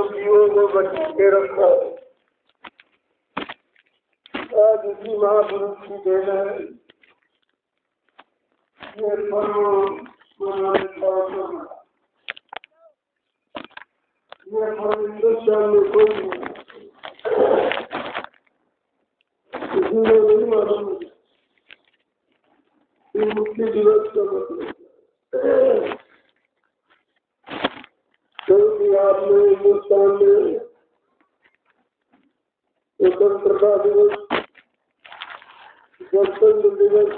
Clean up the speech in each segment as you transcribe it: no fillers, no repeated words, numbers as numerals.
जीवों को बचा के रखा। आज इसी महापुरुष की देन है। ये पर्व हिंदुस्तान में कोई किसी ने नहीं मालूम कि मुक्ति दिवस का मतलब क्योंकि आपने हिंदुस्तान में स्वतंत्रता दिवस, गणतंत्र दिवस,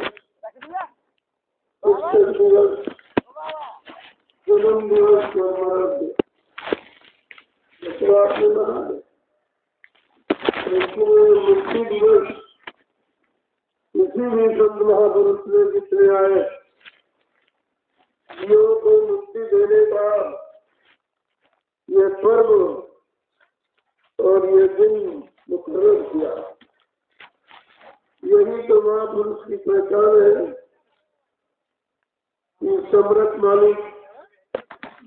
शिक्षक दिवस, जन्म दिवस को मना दिया। आपने बना मुक्ति दिवस किसी भी संत महापुरुष ने जितने आए जीवों को मुक्ति देने का ये पर्व और ये दिन मुकर्रर किया। यही तो महापुरुष की पहचान है कि समृत मालिक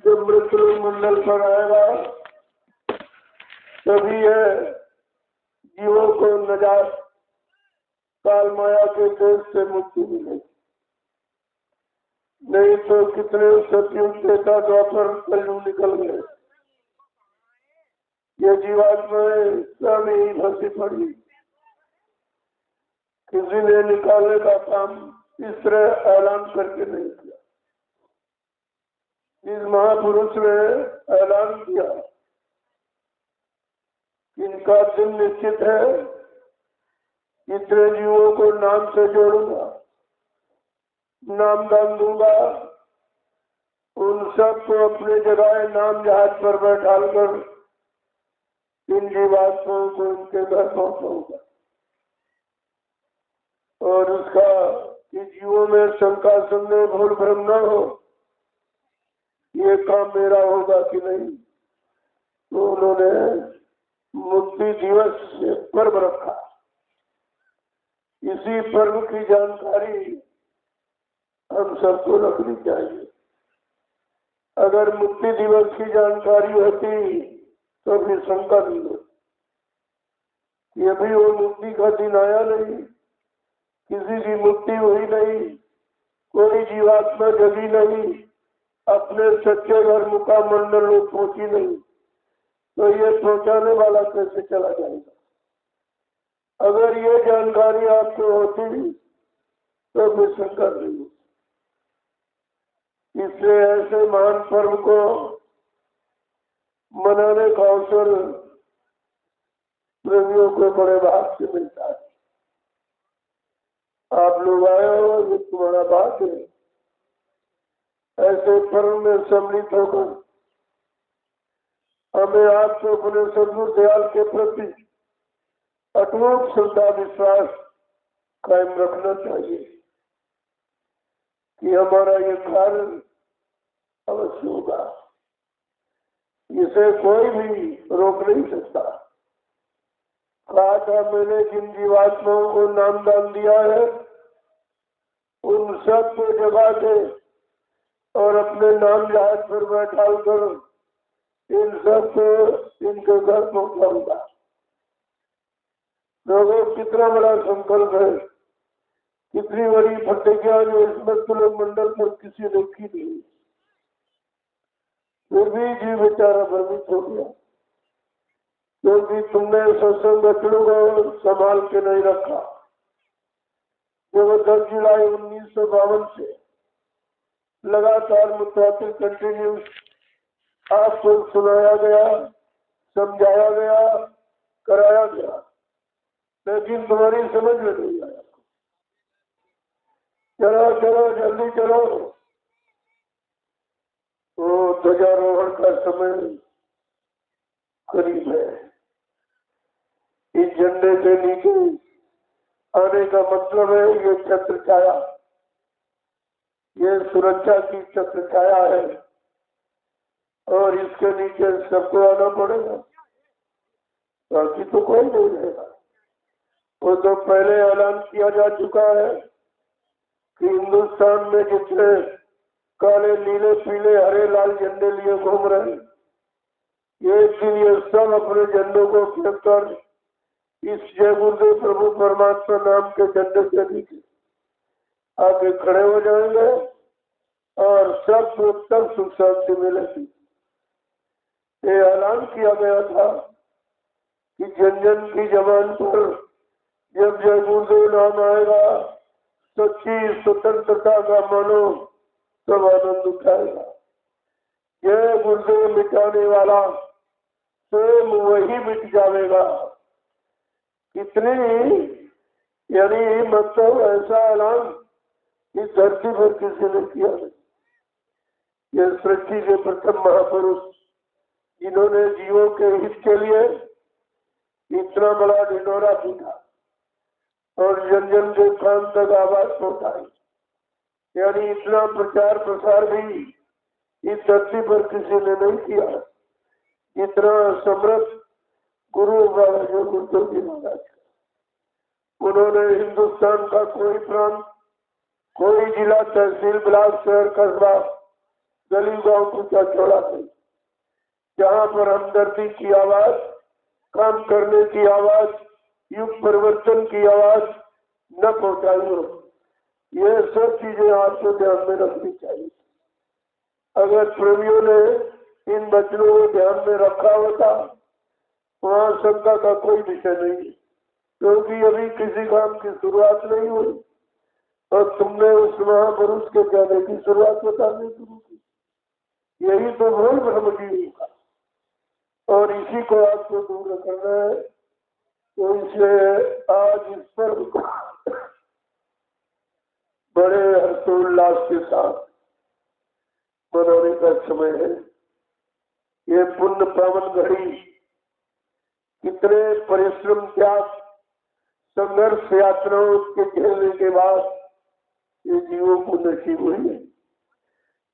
जब मृत्यु मंडल पर आएगा तभी है जीवों को नजात काल माया के देश से मुक्ति मिलेगी। नहीं तो कितने सतयुग त्रेता द्वापर कलयुग निकल गए। ये जीवात्माएं सब ही फंसी पड़ी। किसी ने निकालने का काम इस तरह ऐलान करके नहीं किया। इस महापुरुष ने ऐलान किया, इनका दिन निश्चित है, इतने जीवों को नाम से जोड़ूंगा, नाम दान दूंगा, उन सबको अपने जगह नाम जहाज पर बैठाकर इन जीवात्माओं को उनके घर पहुंचाऊंगा। और उसका कि जीवों में शंका संदेह भूल भ्रम न हो, ये काम मेरा होगा कि नहीं। तो उन्होंने मुक्ति दिवस से पर्व रखा। इसी पर्व की जानकारी हम सबको रखनी चाहिए। अगर मुक्ति दिवस की जानकारी होती तो फिर शंका नहीं होती। ये भी वो मुक्ति का दिन आया नहीं, किसी की मुक्ति हुई नहीं, कोई जीवात्मा जगी नहीं, अपने सच्चे घर मुकाम मंडल में पहुंची नहीं, तो ये पहुंचाने वाला कैसे चला जाएगा। अगर ये जानकारी आपको होती तो फिर शंका नहीं होती। इसलिए ऐसे महान पर्व को मनाने का अवसर प्रेमियों को बड़े भाग से मिलता है। आप लोग आए हो, ये तुम्हारा बात है। ऐसे पर्व में सम्मिलित होकर हमें आपको अपने सद्गुरु दयाल के प्रति अटूट श्रद्धा विश्वास कायम रखना चाहिए कि हमारा ये कार्य अवश्य होगा। इसे कोई भी रोक नहीं सकता। कहा था मैंने जिन जीवात्माओं को नाम दान दिया है उन सबको जगा दे और अपने नाम जहाज पर बैठा कर इन सबको इनके घर पहुंचाऊंगा। लोगों कितना बड़ा संकल्प है, कितनी बड़ी प्रतिज्ञा जो इस मृत्यु मंडल पर किसी ने की नहीं। फिर भी जीव बेचारा भ्रमित हो गया क्योंकि तुमने सत्संग बच्चों को संभाल के नहीं रखा। जब 10 जुलाई 1952 से लगातार मुताबिक कंटिन्यूस आपको सुनाया गया, समझाया गया, कराया गया, लेकिन तुम्हारी समझ में नहीं आया। चलो चलो जल्दी चलो, ध्वजारोहण का समय करीब है। इस झंडे के नीचे आने का मतलब है ये छत्र छाया, ये सुरक्षा की छत्र छाया है और इसके नीचे सबको आना पड़ेगा, बाकी तो कोई नहीं रहेगा। वो तो पहले ऐलान किया जा चुका है कि हिंदुस्तान में जितने काले नीले पीले हरे लाल झंडे लिए घूम रहे हैं, एक दिन ये सब अपने झंडों को फेंक कर इस जय गुरुदेव प्रभु परमात्मा नाम के झंडे के नीचे आगे खड़े हो जाएंगे और सब तक सुख शांति मिलेगी। ये ऐलान किया गया था कि जन जन की जबान पर जब जय गुरुदेव नाम आएगा सच्ची स्वतंत्रता का मानो तब आनंद उठाएगा। जय गुरुदेव मिटाने वाला स्वयं वही मिट जाएगा। कितनी यानी मतलब ऐसा ऐलान इस धरती पर किसी ने किया नहीं। ये सृष्टि के प्रथम महापुरुष जिन्होंने जीवों के हित के लिए इतना बड़ा ढिंढोरा पीटा और जन जन के कान तक आवाज पहुंचाई, यानी इतना प्रचार प्रसार भी इस धरती पर किसी ने नहीं किया इतना समर्थ गुरु बाबा जो गुरुदेव जी महाराज। उन्होंने हिंदुस्तान का कोई प्रांत, कोई जिला, तहसील, ब्लॉक, शहर, कस्बा, गली गांव पूछा छोड़ा नहीं जहाँ पर हमदर्दी की आवाज, काम करने की आवाज, युग परिवर्तन की आवाज न पहुंचाई हो। ये सब चीजें आपको ध्यान में रखनी चाहिए। अगर प्रेमियों ने इन वचनों को ध्यान में रखा होता वहाँ शंका का कोई विषय नहीं है, क्योंकि अभी किसी काम की शुरुआत नहीं हुई और तुमने उस महापुरुष के जाने की शुरुआत बताने शुरू की। यही तो मूल ब्रह्म जीव का और इसी को आपको दूर करना है। तो इसलिए आज इस पर्व को बड़े हर्षोल्लास के साथ मनाने का समय है। ये पुण्य पावन घड़ी कितने परिश्रम, त्याग, संघर्ष, यात्राओं के झेलने के बाद ये जीवों को नसीब हुई है।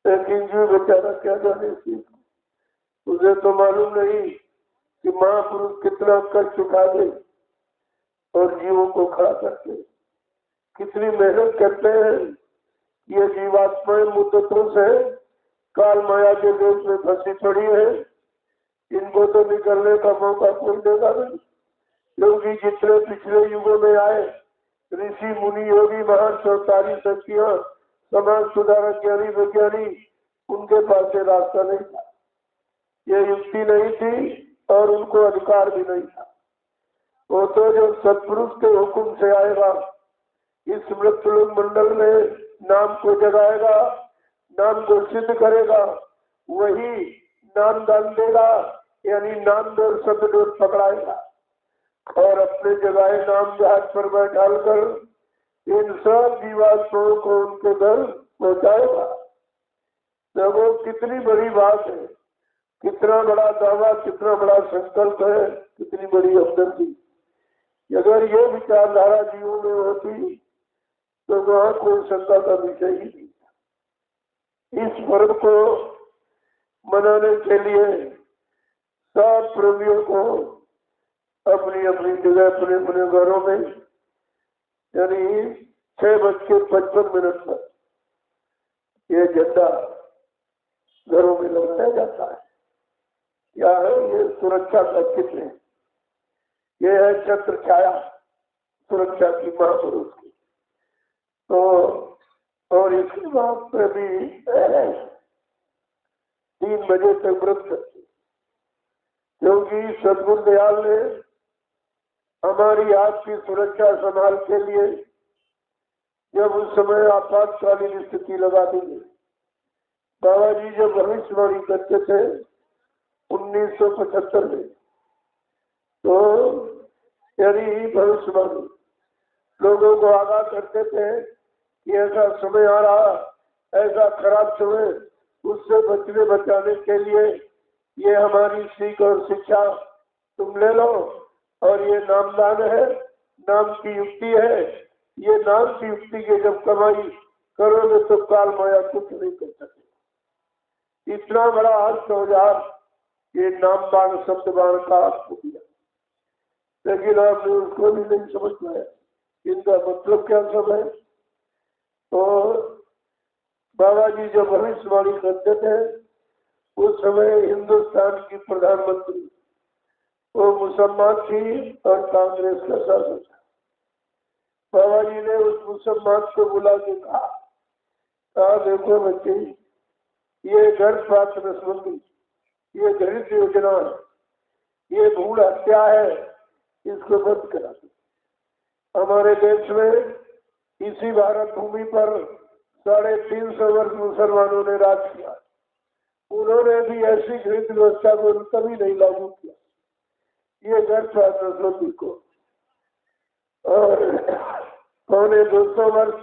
लेकिन जीव बेचारा क्या जाने सीख, उसे तो मालूम नहीं कि महापुरुष कितना कष्ट उठा दे और जीवों को खड़ा करते, कितनी मेहनत करते हैं। ये जीवात्माएं मुद्दतों से काल माया के देश में फंसी पड़ी है, इनको तो निकलने का मौका कोई देगा नहीं, क्योंकि जितने पिछले युगों में आए ऋषि मुनि योगी महान संसारी शक्तियां, समाज सुधारक, ज्ञानी विज्ञानी, उनके पास ये रास्ता नहीं था, ये युक्ति नहीं थी और उनको अधिकार भी नहीं था। वो तो जो सत्पुरुष के हुक्म से आएगा, इस मृत्युलोक मंडल में नाम को जगाएगा, नाम को सिद्ध करेगा, वही नाम दान देगा, यानी नाम डोर शब्द डोर पकड़ाएगा और अपने जगाए नाम जहाज पर बैठाल कर इन सब जीवात्माओं को उनके घर पहुंचाएगा। देखो कितनी बड़ी बात है, कितना बड़ा दावा, कितना बड़ा संकल्प है, कितनी बड़ी हमदर्दी। अगर ये विचारधारा जीवों में होती तो वहाँ कोई शंका का विषय ही नहीं। इस पर्व को मनाने के लिए सब प्रेमियों को अपनी अपनी जगह, अपने अपने घरों में, यानी 6:55 पर ये झंडा घरों में लगाया जाता है। क्या है ये? सुरक्षा का चिन्ह है। ये है छत्र छाया सुरक्षा की महापुरुष की। तो और इसके बाद में भी 3 बजे तक व्रत करते, क्योंकि सदगुरु दयाल ने हमारी आपकी सुरक्षा संभाल के लिए जब उस समय आपातकालीन स्थिति लगा दी गई, बाबा जी जब भविष्यवाणी करते थे 1975 में, तो यानी भविष्यवाणी लोगों को आगाह करते थे कि ऐसा समय आ रहा, ऐसा खराब समय उससे बचने बचाने के लिए ये हमारी सीख और शिक्षा तुम ले लो। और ये नामदान है, नाम की युक्ति है। ये नाम की युक्ति की जब कमाई करोगे तो काल माया कुछ नहीं कर सकते। इतना बड़ा अर्थ औजार ये नामदान शब्दबाण का आपको दिया, लेकिन आपने उसको भी नहीं समझ पाया इनका मतलब क्या सब है। तो बाबा जी जब भविष्यवाणी करते थे उस समय हिंदुस्तान की प्रधानमंत्री वो मुसलमान थी और कांग्रेस का शासन था। बाबा जी ने उस मुसलमान को बुला के कहा देखो बच्चे, ये गर्भपात नसबंदी, ये घृत योजना है, ये भूल हत्या है, इसको बंद करा दो। हमारे देश में इसी भारत भूमि पर 350 वर्ष मुसलमानों ने राज किया। उन्होंने भी ऐसी घृत व्यवस्था को कभी नहीं लागू किया, ये गर्भपात नसबंदी को। और 250 वर्ष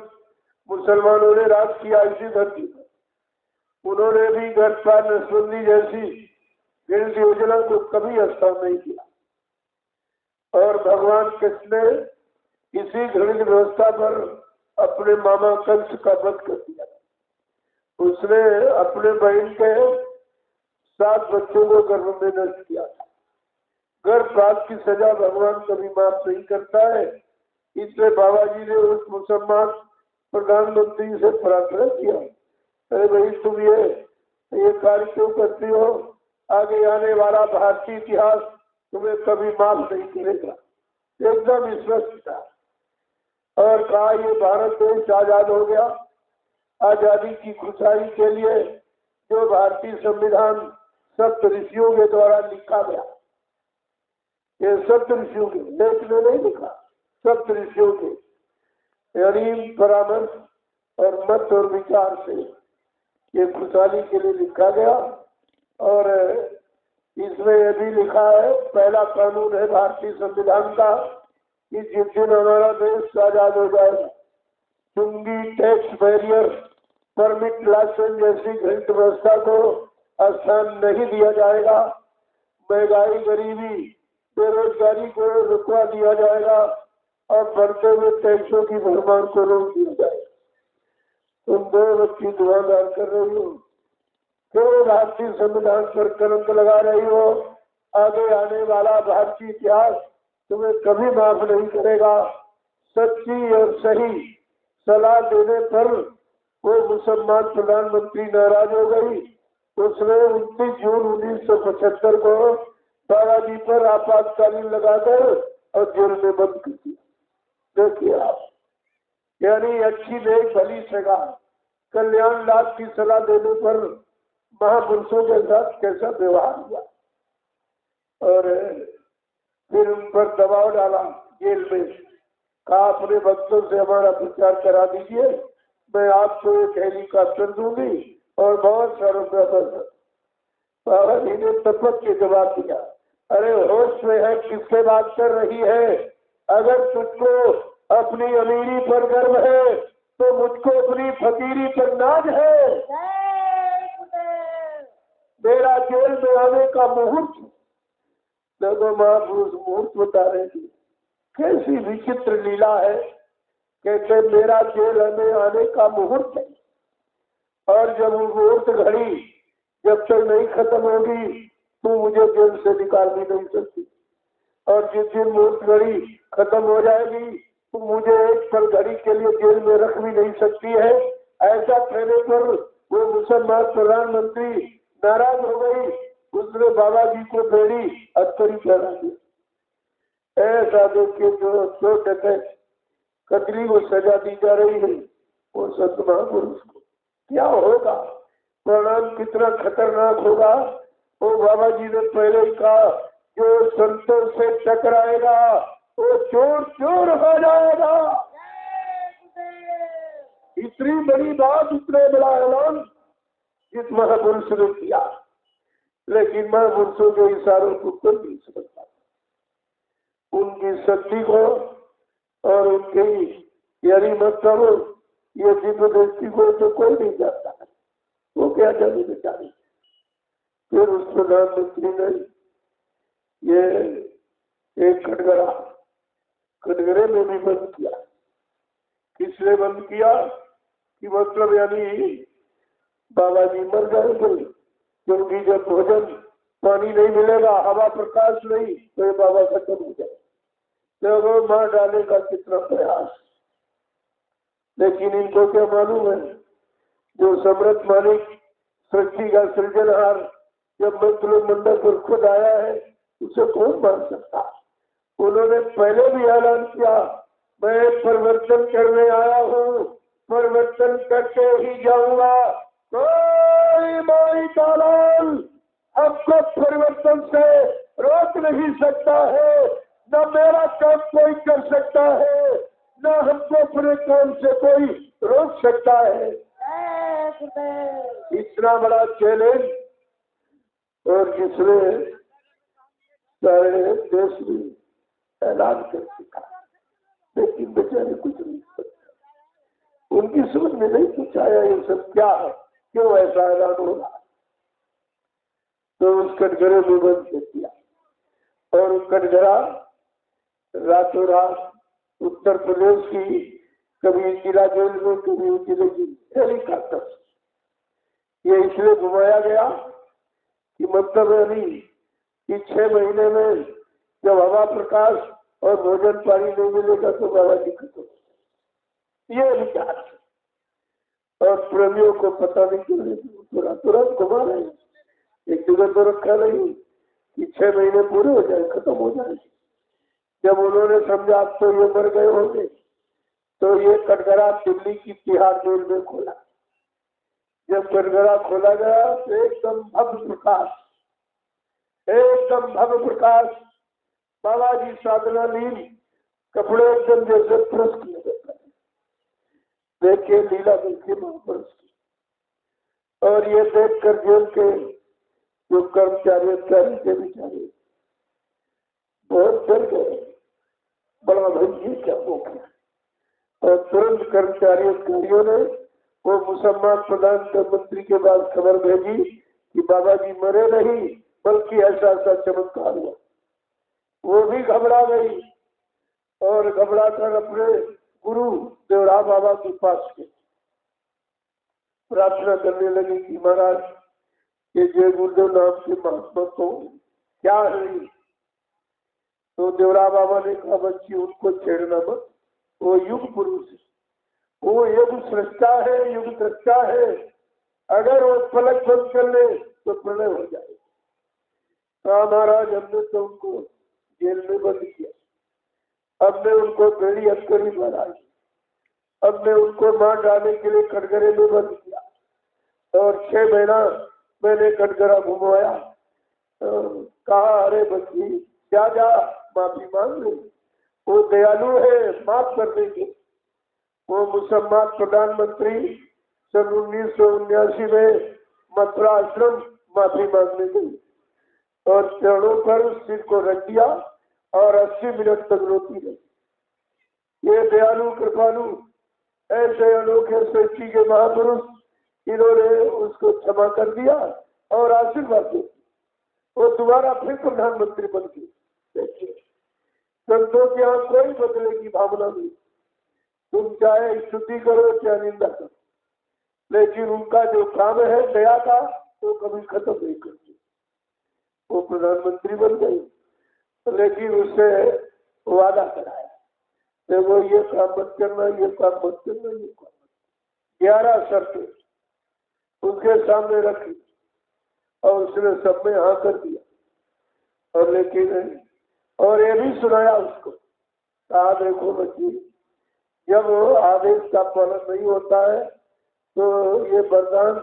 मुसलमानों ने राज किया इसी धरती पर। उन्होंने भी गर्भपात नसबंदी जैसी घृत योजना को कभी हस्ताक्षर नहीं किया। और भगवान कृष्ण ने इसी घृत व्यवस्था पर अपने मामा कंस का वध कर दिया। उसने अपने बहन के 7 बच्चों को गर्भ में नष्ट किया था। गर्भपात की सजा भगवान कभी माफ नहीं करता है। इसलिए बाबा जी ने उस मुसलमान प्रधानमंत्री से प्रार्थना किया, अरे भाई तुम ये कार्य क्यों करती हो? आगे आने वाला भारतीय इतिहास तुम्हें कभी माफ नहीं करेगा। एकदम स्पष्ट था। और कहा ये भारत देश आजाद हो गया। आजादी की खुशहाली के लिए जो भारतीय संविधान सप्त ऋषियों के द्वारा लिखा गया, ये सप्त ऋषियों के, एक ने नहीं लिखा, सप्त ऋषियों के यानी परामर्श और मत और विचार से ये खुशहाली के लिए लिखा गया। और इसमें यह भी लिखा है, पहला कानून है भारतीय संविधान का कि जिस दिन हमारा देश आजाद हो जाएगा, चुंगी, टैक्स बैरियर, परमिट, लाइसेंस जैसी घृत व्यवस्था को स्थान नहीं दिया जाएगा। महंगाई, गरीबी, बेरोजगारी को रुकवा दिया जाएगा और बढ़ते हुए टैक्सों की भरमार को रोक दिया जाएगा। तुम 2 बच्ची दुआदार कर रही हो, क्यों भारतीय संविधान पर कलंक लगा रही हो? आगे आने वाला भारतीय इतिहास तुम्हें कभी माफ नहीं करेगा। सच्ची और सही सलाह देने पर वो मुसलमान प्रधानमंत्री नाराज हो गई। उसने 29 जून 1975 को बाबा जी पर आपातकालीन लगाकर और जेल में बंद कर दिया। देखिए आप, यानी अच्छी देख भली सगा कल्याण लाभ की सलाह देने पर महापुरुषों के साथ कैसा व्यवहार हुआ। और फिर उन पर दबाव डाला जेल में, कहा अपने भक्तों से हमारा प्रचार करा दीजिए, मैं आपको एक हेलीकॉप्टर दूंगी और बहुत सारा पैसा। बाबा जी ने तपक के जवाब दिया, अरे होश में है, किससे बात कर रही है? अगर तुझको अपनी अमीरी पर गर्व है तो मुझको अपनी फकीरी पर नाज है। मेरा जेल में आने का मुहूर्त, देखो महापुरुष मुहूर्त बता रहे थे, कैसी विचित्र लीला है। कहते मेरा जेल में आने का मुहूर्त है, और जब वो मुहूर्त घड़ी जब तक नहीं खत्म होगी तो मुझे जेल से निकाल भी नहीं सकती, और जिस दिन मुहूर्त घड़ी खत्म हो जाएगी तो मुझे एक पल घड़ी के लिए जेल में रख भी नहीं सकती है। ऐसा कहने पर वो मुसलमान प्रधानमंत्री नाराज हो गई। उसने बाबा जी को बेड़ी अस्तरी करा दी। ऐसा देखिए जो डकैत कतरी को सजा दी जा रही है, वो संत महापुरुष को क्या होगा, परिणाम कितना खतरनाक होगा। वो बाबा जी ने पहले ही कहा, जो संतों से टकराएगा वो चोर चोर हो जाएगा। इतनी बड़ी बात, इतने बड़ा ऐलान जिस महापुरुष ने किया, लेकिन महापुरुषों के इशारों को कोई नहीं समझ पाता। उनकी शक्ति को और उनकी यानी मतलब ये दिव्य दृष्टि को तो कोई नहीं जानता है। वो क्या जाने बेचारे। फिर उस प्रधानमंत्री ने ये एक कटघरे में भी बंद किया। किसने बंद किया कि मतलब यानी बाबा जी मर जाएंगे, क्योंकि जब भोजन पानी नहीं मिलेगा, हवा प्रकाश नहीं, तो ये बाबा खत्म हो जाए। तो मार डालने का कितना प्रयास। लेकिन इनको क्या मालूम है, जो समृद्ध मालिक सृष्टि का सृजनहार जब मंत्रिमंडल पर खुद आया है, उसे कौन मान सकता। उन्होंने पहले भी ऐलान किया, मैं परिवर्तन करने आया हूँ, परिवर्तन करके ही जाऊंगा। कोई माई दालाल हमको परिवर्तन से रोक नहीं सकता है, न मेरा काम कोई कर सकता है, न हमको अपने काम से कोई रोक सकता है। इतना बड़ा चैलेंज, और जिसने सारे देश में ऐलान कर दिया, लेकिन बेचारे कुछ नहीं सकते। उनकी समझ में नहीं कुछ आया ये सब क्या है, क्यों ऐसा ऐलान हो रहा। तो उस कटघरे में बंद कर दिया, और कटघरा रातों रात उत्तर प्रदेश की कभी जिला जेल में, कभी जिले की हेलीकॉप्टर, ये इसलिए घुमाया गया कि मतलब है नहीं कि 6 महीने में जब हवा प्रकाश और भोजन पानी नहीं मिलेगा तो बाबा जी खत्म। ये विचार, और प्रेमियों को पता नहीं क्यों तुरंत घुमा रहे हैं। एक जगह तो रखा नहीं कि 6 महीने पूरे हो जाए, खत्म हो जाए। जब उन्होंने समझा अब तो ये मर गए होंगे, तो ये कटघरा दिल्ली की तिहाड़ जेल में खोला। जब कटघरा खोला गया तो एकदम भव्य प्रकाश, एकदम भव्य प्रकाश, बाबा जी साधना लीन, कपड़े एकदम जैसे फर्श किए देखिए, लीला देखिए महापुरुष की। और ये देखकर जेल के जो कर्मचारी थे बेचारे बहुत डर गए, बड़ा भाई ये क्या हो गया। और तुरंत कर्मचारी अधिकारियों ने वो मुसलमान प्रधानमंत्री के पास खबर भेजी कि बाबा जी मरे नहीं, बल्कि ऐसा ऐसा चमत्कार हुआ। वो भी घबरा गई और घबरा कर अपने गुरु देवराम बाबा के पास गई, प्रार्थना करने लगी कि महाराज ये जय गुरुदेव नाम के महात्मा को क्या है। तो देवराम बाबा ने कहा, बच्ची उनको छेड़ना मत, वो युग पुरुष है, वो युग सृष्टा है, युग दृष्टा है। अगर वो पलक बंद कर ले तो प्रलय हो जाए। कहा महाराज हमने तो उनको जेल में बंद किया, हमने उनको बेड़ी हथकड़ी बनाई, हमने उनको मार डालने के लिए कटघरे में बंद किया, और 6 महीना मैंने कटघरा घुमाया। कहा अरे बच्ची जा जा माफी मांग ले, वो दयालु है, माफ कर देंगे। वो मुसलमान प्रधानमंत्री सन 1979 में मथुरा आश्रम माफी मांगने गई और चरणों पर सिर को रख दिया और 80 मिनट तक रोती रही। ये दयालु कृपालु ऐसे अनोखे सृष्टि के महापुरुष, इन्होंने उसको क्षमा कर दिया और आशीर्वाद दिया। वो दोबारा फिर प्रधानमंत्री बन गई। देखिए, संतों के यहाँ कोई बदले की भावना नहीं, तुम चाहे स्तुति करो चाहे निंदा करो, लेकिन उनका जो काम है दया का वो कभी खत्म नहीं करती। वो प्रधानमंत्री बन गई, लेकिन उससे वादा कराया, देखो ये काम मत करना, ये काम मत करना, ये काम मत। 11 शर्तें उनके सामने रखी और उसने सब में हाँ कर दिया। और लेकिन और ये भी सुनाया उसको, कहा देखो बच्ची, जब आदेश का पालन नहीं होता है तो ये वरदान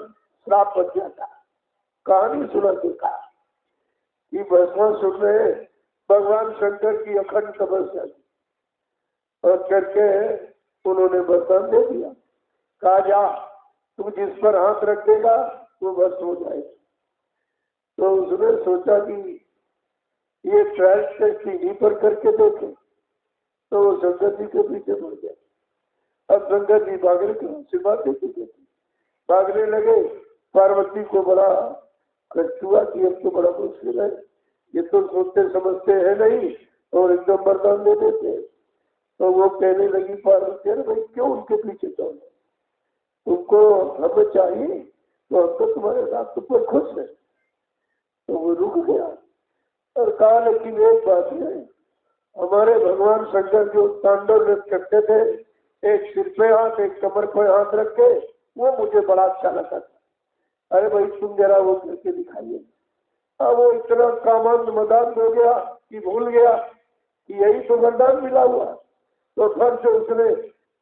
श्राप बन जाता है। कहानी सुना के कहा कि भस्मासुर ने भगवान शंकर की अखंड तपस्या की और करके उन्होंने वरदान दे दिया, कहा जा तू जिस पर हाथ रख देगा वो भस्म हो जाएगा। तो उसने सोचा कि ये ट्रायल टेस्ट टीवी पर करके देखे, तो वो शंकर जी के पीछे पड़ गया। अब शंकर जी भागने के आशीर्वाद देते भागने लगे पार्वती को बड़ा कष्ट हुआ कि अब तो बड़ा मुश्किल है, ये तो सोचते समझते हैं नहीं और एकदम वरदान दे देते। तो वो कहने लगी पार्वती, अरे भाई क्यों उनके पीछे चलो, तुमको हमें चाहिए तो हम तो तुम्हारे साथ तुम पर खुश है। तो वो रुक गया और कहा, लेकिन एक बात है, हमारे भगवान शंकर जो तांडव नृत्य करते थे, एक सिर पे हाथ एक कमर पे हाथ रख के, वो मुझे बड़ा अच्छा लगा था। अरे भाई तुम जरा वो करके दिखाइए। अब वो इतना कामंद मदान हो गया कि भूल गया कि यही तो वरदान मिला हुआ। तो फिर से उसने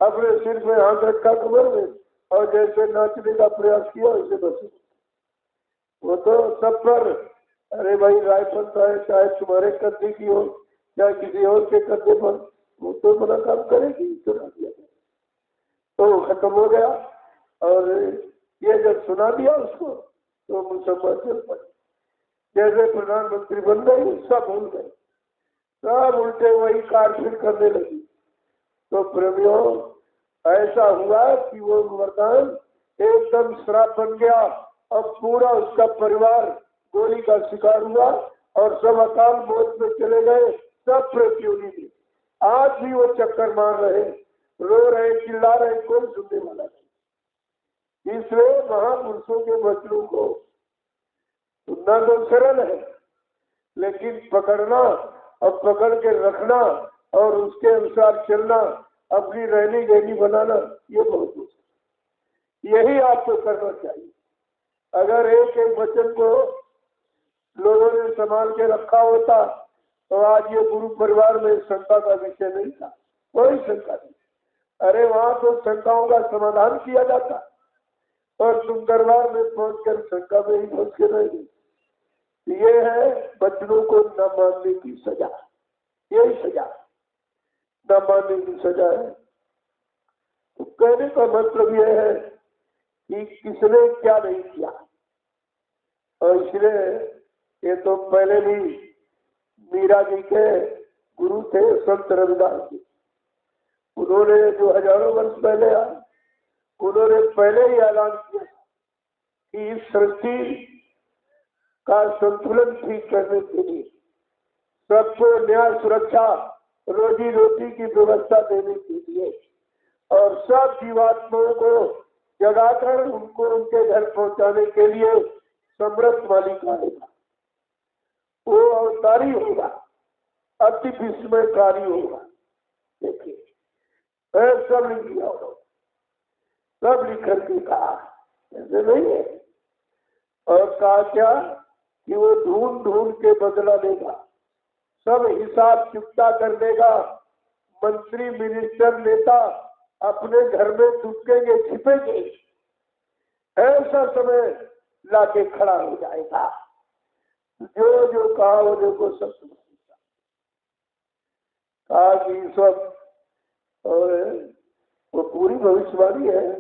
अपने सिर पे हाथ रखा कमर में और जैसे नाचने का प्रयास किया वैसे बस वो तो सब पर, अरे भाई रायफल चाहे तुम्हारे कंधे की हो या किसी और के कंधे पर, वो तो बड़ा काम करेगी। सुना दिया तो वो खत्म हो गया। और ये जब सुना दिया उसको तो मुसलमान चल पड़े, जैसे प्रधानमंत्री बन गई सब भूल गए, सब उल्टे वही कार फिर करने लगी। तो प्रेमियों ऐसा हुआ कि वो वरदान एकदम श्राप बन गया। अब पूरा उसका परिवार गोली का शिकार हुआ और सब अकाल मौत में चले गए, सब प्रतियोगी भी। आज भी वो चक्कर मार रहे, रो रहे, चिल्ला रहे, कोई सुनने वाला नहीं। इसलिए महापुरुषों के वचनों को सुनना तो सरल है, लेकिन पकड़ना और पकड़ के रखना और उसके अनुसार चलना, अपनी रहनी गहनी बनाना, ये बहुत मुश्किल। यही आपको करना चाहिए। अगर एक एक वचन को लोगों ने संभाल के रखा होता तो आज ये गुरु परिवार में शंका का विषय नहीं था, कोई शंका नहीं। अरे वहां तो शंकाओं का समाधान किया जाता और तुम दरबार में पहुंचकर शंका में ही फंस के रहेगी। ये है बच्चों को न मानने की सजा, यही सजा न मानने की सजा है। तो कहने का मतलब यह है कि किसने क्या नहीं किया। और इसलिए ये तो पहले भी मीरा जी के गुरु थे संत रविदास जी, उन्होंने जो हजारों वर्ष पहले आए, उन्होंने पहले ही ऐलान किया कि इस सृष्टि का संतुलन ठीक करने के लिए सबको न्याय, सुरक्षा, रोजी रोटी की व्यवस्था देने के लिए और सब जीवात्माओं को जगाकर उनको उनके घर पहुंचाने के लिए समर्थ मालिक आएगा। वो अवतारी होगा, अति विस्मयकारी होगा। देखिए सब लिख दिया, सब लिख करके कहा, ऐसे नहीं है। और कहा क्या कि वो ढूंढ ढूंढ के बदला देगा, सब हिसाब चुकता कर देगा। मंत्री, मिनिस्टर, नेता अपने घर में चुपकेंगे, छिपेंगे, ऐसा समय लाके खड़ा हो जाएगा। जो जो कहा वो देखो सब कहा कि सब, और वो पूरी भविष्यवाणी है,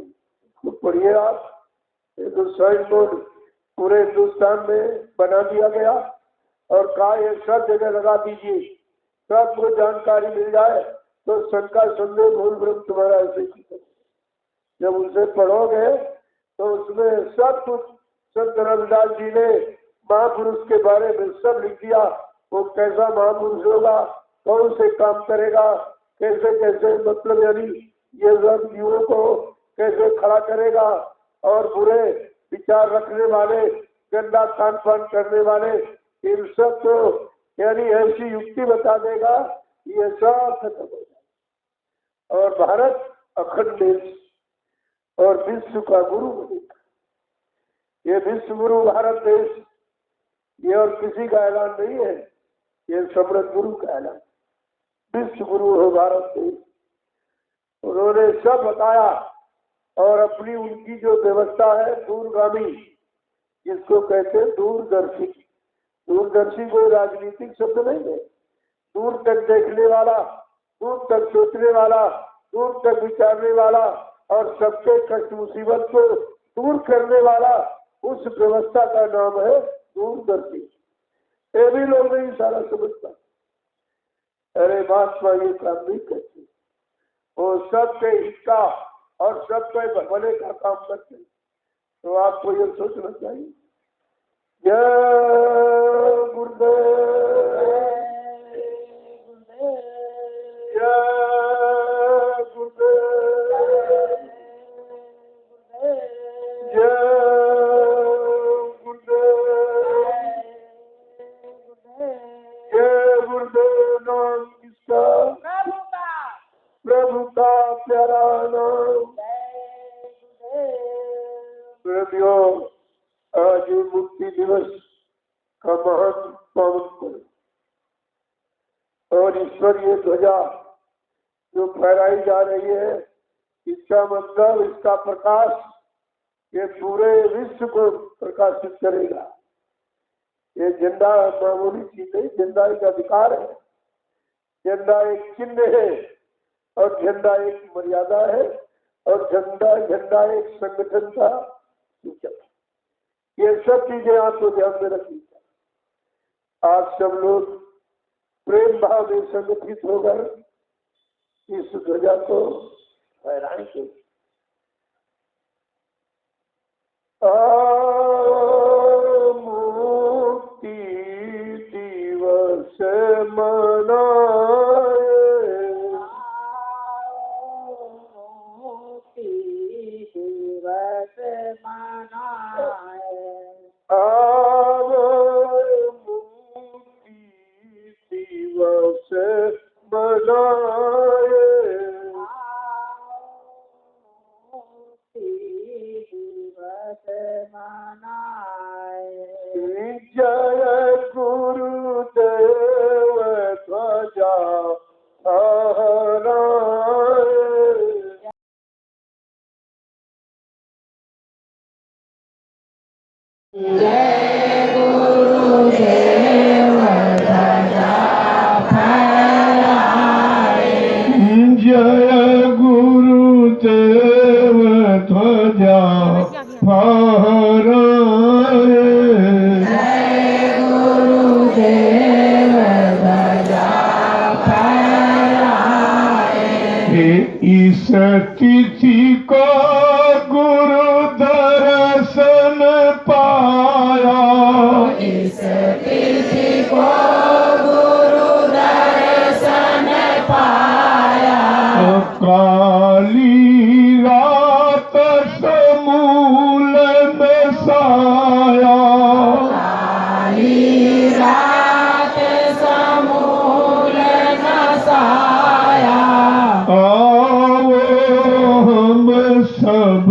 तो पढ़िए आप। तो साइन बोर्ड पूरे हिंदुस्तान में बना दिया गया और कहा ये सब जगह लगा दीजिए, सबको जानकारी मिल जाए तो शंका संदेह मूल ब्रह्म तुम्हारा ऐसे ही। जब उसे पढ़ोगे तो उसमें सब कुछ संत रविदास जी ने महापुरुष के बारे में सब लिख दिया। वो कैसा महापुरुष होगा, कौन से काम करेगा, कैसे कैसे, मतलब यानी ये सब जीवों को कैसे खड़ा करेगा, और बुरे विचार रखने वाले, गंदा खान पान करने वाले, इन सब को यानी ऐसी युक्ति बता देगा, ये सब खत्म हो जाए और भारत अखंड देश और विश्व का गुरु बनेगा। ये विश्व गुरु भारत देश, ये और किसी का ऐलान नहीं है, ये समृद्ध गुरु का ऐलान। विश्व गुरु हो भारत देश, उन्होंने सब बताया। और अपनी उनकी जो व्यवस्था है दूरगामी, जिसको कहते हैं दूरदर्शी। दूरदर्शी कोई राजनीतिक शब्द नहीं है, दूर तक देखने वाला, दूर तक सोचने वाला, दूर तक विचारने वाला और सबके कष्ट मुसीबत को दूर करने वाला, उस व्यवस्था का नाम है दूरदर्शी। ये भी लोग नहीं सारा समझता। अरे महात्मा ये काम नहीं करते, वो सबके हित का और सबके भले का काम करते। तो आपको ये सोचना चाहिए। जय गुरुदेव, जय गुरुदेव, जय गुरुदेव, जय गुरुदेव। नाम किसका? प्रभु का प्यारा नाम। प्रेमियों, आज मुक्ति दिवस का महान पावन पर्व और ईश्वरीय ध्वजा जो फहराई जा रही है, इसका मतलब, इसका प्रकाश ये पूरे विश्व को प्रकाशित करेगा। ये झंडा मामूली चीज नहीं, झंडा एक अधिकार है, झंडा एक चिन्ह है और झंडा एक मर्यादा है और झंडा एक संगठन का सूचक है। ये सब चीजें आपको ध्यान में रखनी चाहिए। आप सब लोग प्रेम भाव में संगठित होकर इस ध्वजा को फहराएंगे। मुक्ति दिवस मनाए, मुक्ति दिवस मनाए, मुक्ति दिवस मनाए, जय गुरुदेव ध्वजा फहराए। जय गुरुदेव ध्वजा फहराए, जय गुरुदेव ध्वजा फहराए, जय गुरुदेव ध्वजा फहराए। इस तिथि को गुरु दर्शन पाया, इस तिथि को गुरु दर्शन पाया, काली रात समूल में साया, काली रात समूल नसाया। आओ हम सब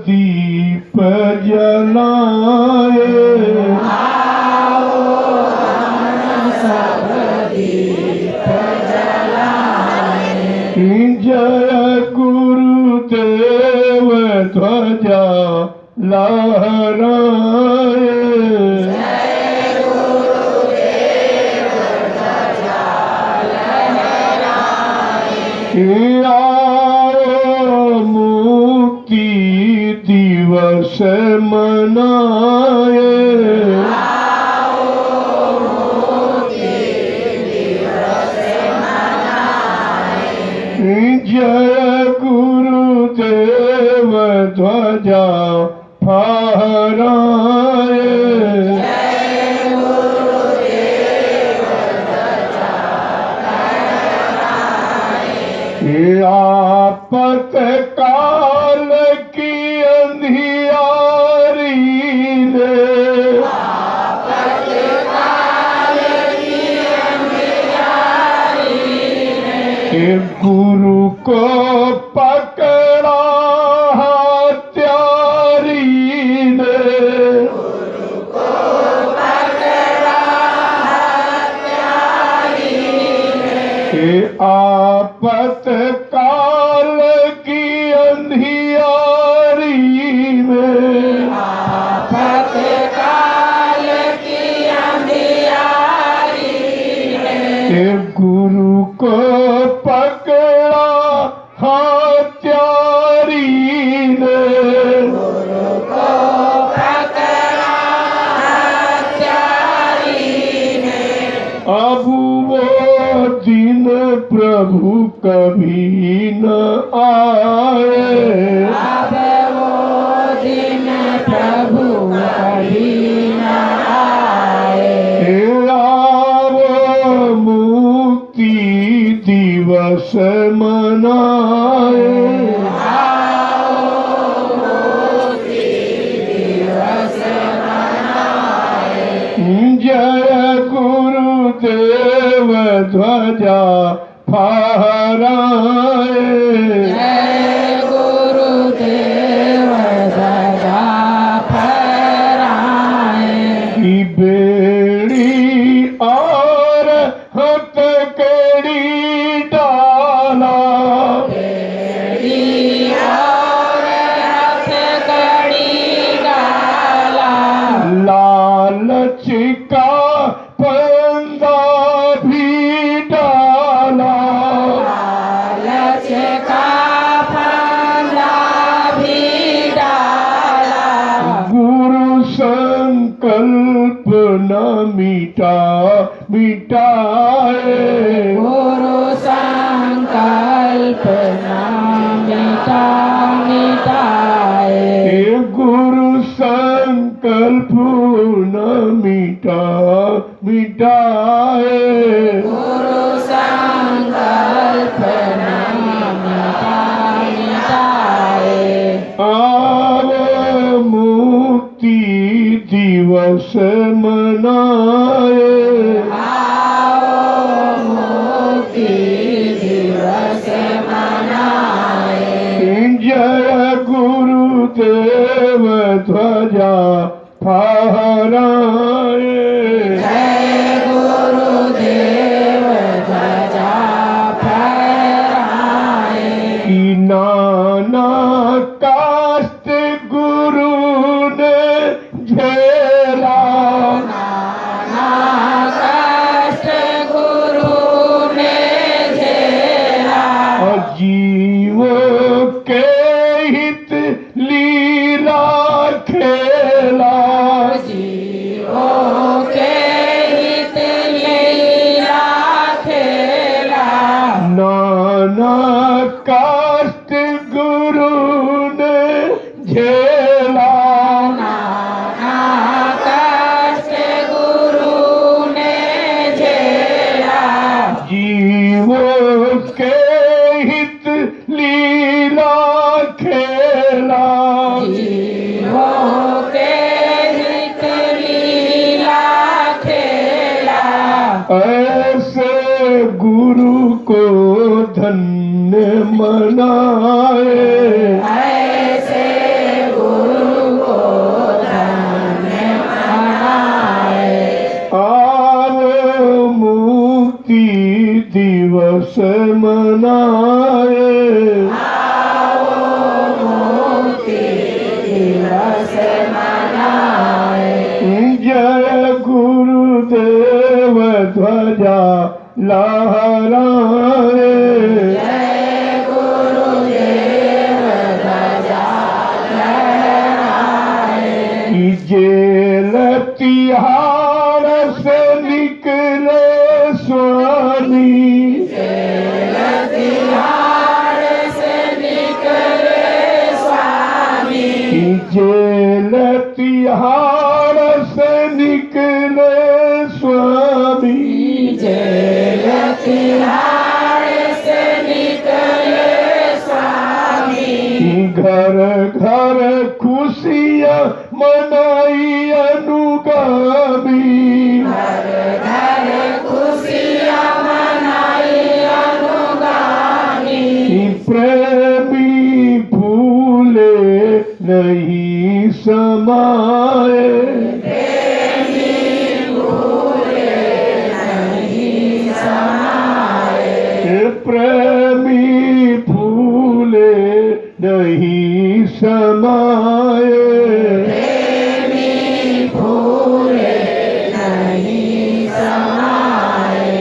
दीप जलाए, आओ हम सब दीप जलाए, जय गुरुदेव ध्वजा लहराए, जय गुरुदेव ध्वजा लहराए। आओ मुक्ति दिवस मनाए, आओ मुक्ति दिवस मनाए, जय गुरुदेव ध्वजा फहराए, जय गुरुदेव ध्वजा लहराए। आपत काल की अंधियारी ने, आपतकाल की अंधियारी ने, गुरु को पकड़ा हत्यारी ने, गुरु को पकड़ा हत्यारी ने, आपत काल की अंधियारी में, आपतकाल की अंधियारी ने, गुरु को पकड़ा हत्यारी ने, गुरु को पकड़ा हत्यारी ने। अब वो दिन प्रभु कभी न आए, अब वो दिन प्रभु संकल्प न मिटाए गुरु संकल्प न मिटाए गुरु संकल्प न मिटाए गुरु संकल्प न मिटाए आओ मुक्ति दिवस मनाए आओ मुक्ति दिवस मनाए जय गुरुदेव ध्वजा फहराए जय गुरुदेव ध्वजा फहराए कि नाना कष्ट गुरु ने झेला नाना कष्ट गुरु ने झेला जीवों के हित लीला खेला जीवों के हित लीला खेला नाना कष्ट गुरु ने झेला नाना कष्ट गुरु ने झेला जीवों के हित लीला खेला जीवों के हित लीला खेला ऐसे गुरु को धन्य मनाए ऐसे गुरु को धन्य मनाए आओ मुक्ति दिवस मनाए आओ मुक्ति दिवस मनाए जय गुरुदेव ध्वजा लहराए जय गुरुदेव ध्वजा लहराए जेल तिहार से निकले स्वामी तिहाड़ से निकले स्वामी जेल तिहार से निकले स्वामी जेल तिहाड़ से निकले स्वामी घर घर खुशियाँ मनाई अनुगामी घर घर खुशियाँ मनाई अनुगामी प्रेमी भूले नहीं समाए प्रेमी भूले नहीं समाए भूले नहीं समाए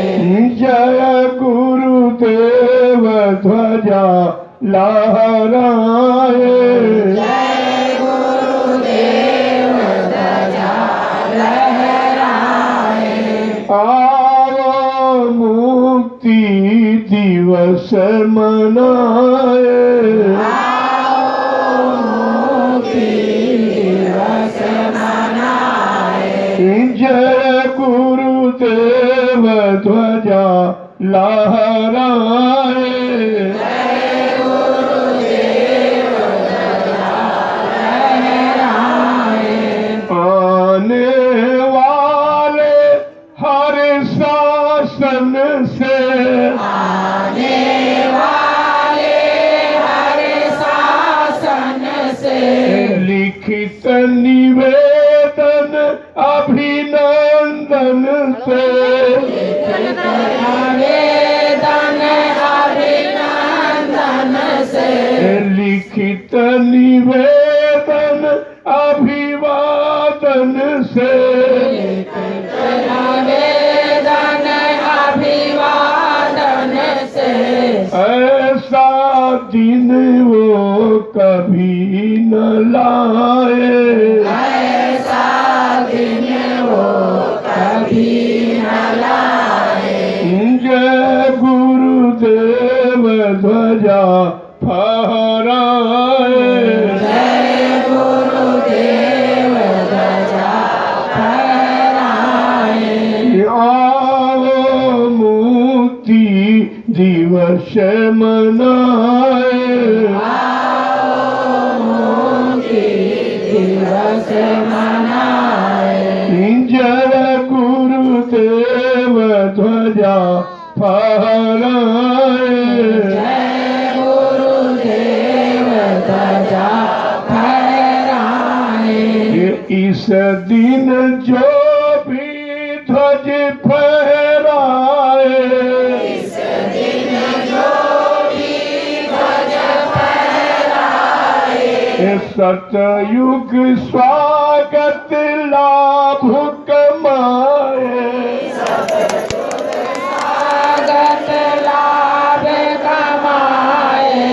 जय गुरुदेव ध्वजा लहराए जय गुरुदेव ध्वजा लहराए आओ मुक्ति दिवस मनाए आओ मुक्ति दिवस मनाए जय गुरुदेव ध्वजा लहराए जय गुरुदेव ध्वजा लहराए आने वाले हर शासन से आने वाले हर शासन से लिखित निवेदन अभिनंदन से निवेदन अभिनंदन से लिखित निवेदन अभिवादन से निवेदन अभिवादन से ऐसा दिन वो कभी न लाए ऐसा दिवस मनाए। दिवस मनाए। जय गुरुदेव ध्वजा फहराए। जय गुरुदेव ध्वजा फहराए। इस दिन जो भी ध्वज फहराए, इस दिन जो भी ध्वज फहराए। सतयुग स्वागत लाभ कमाए। स्वागत लाभ कमाए।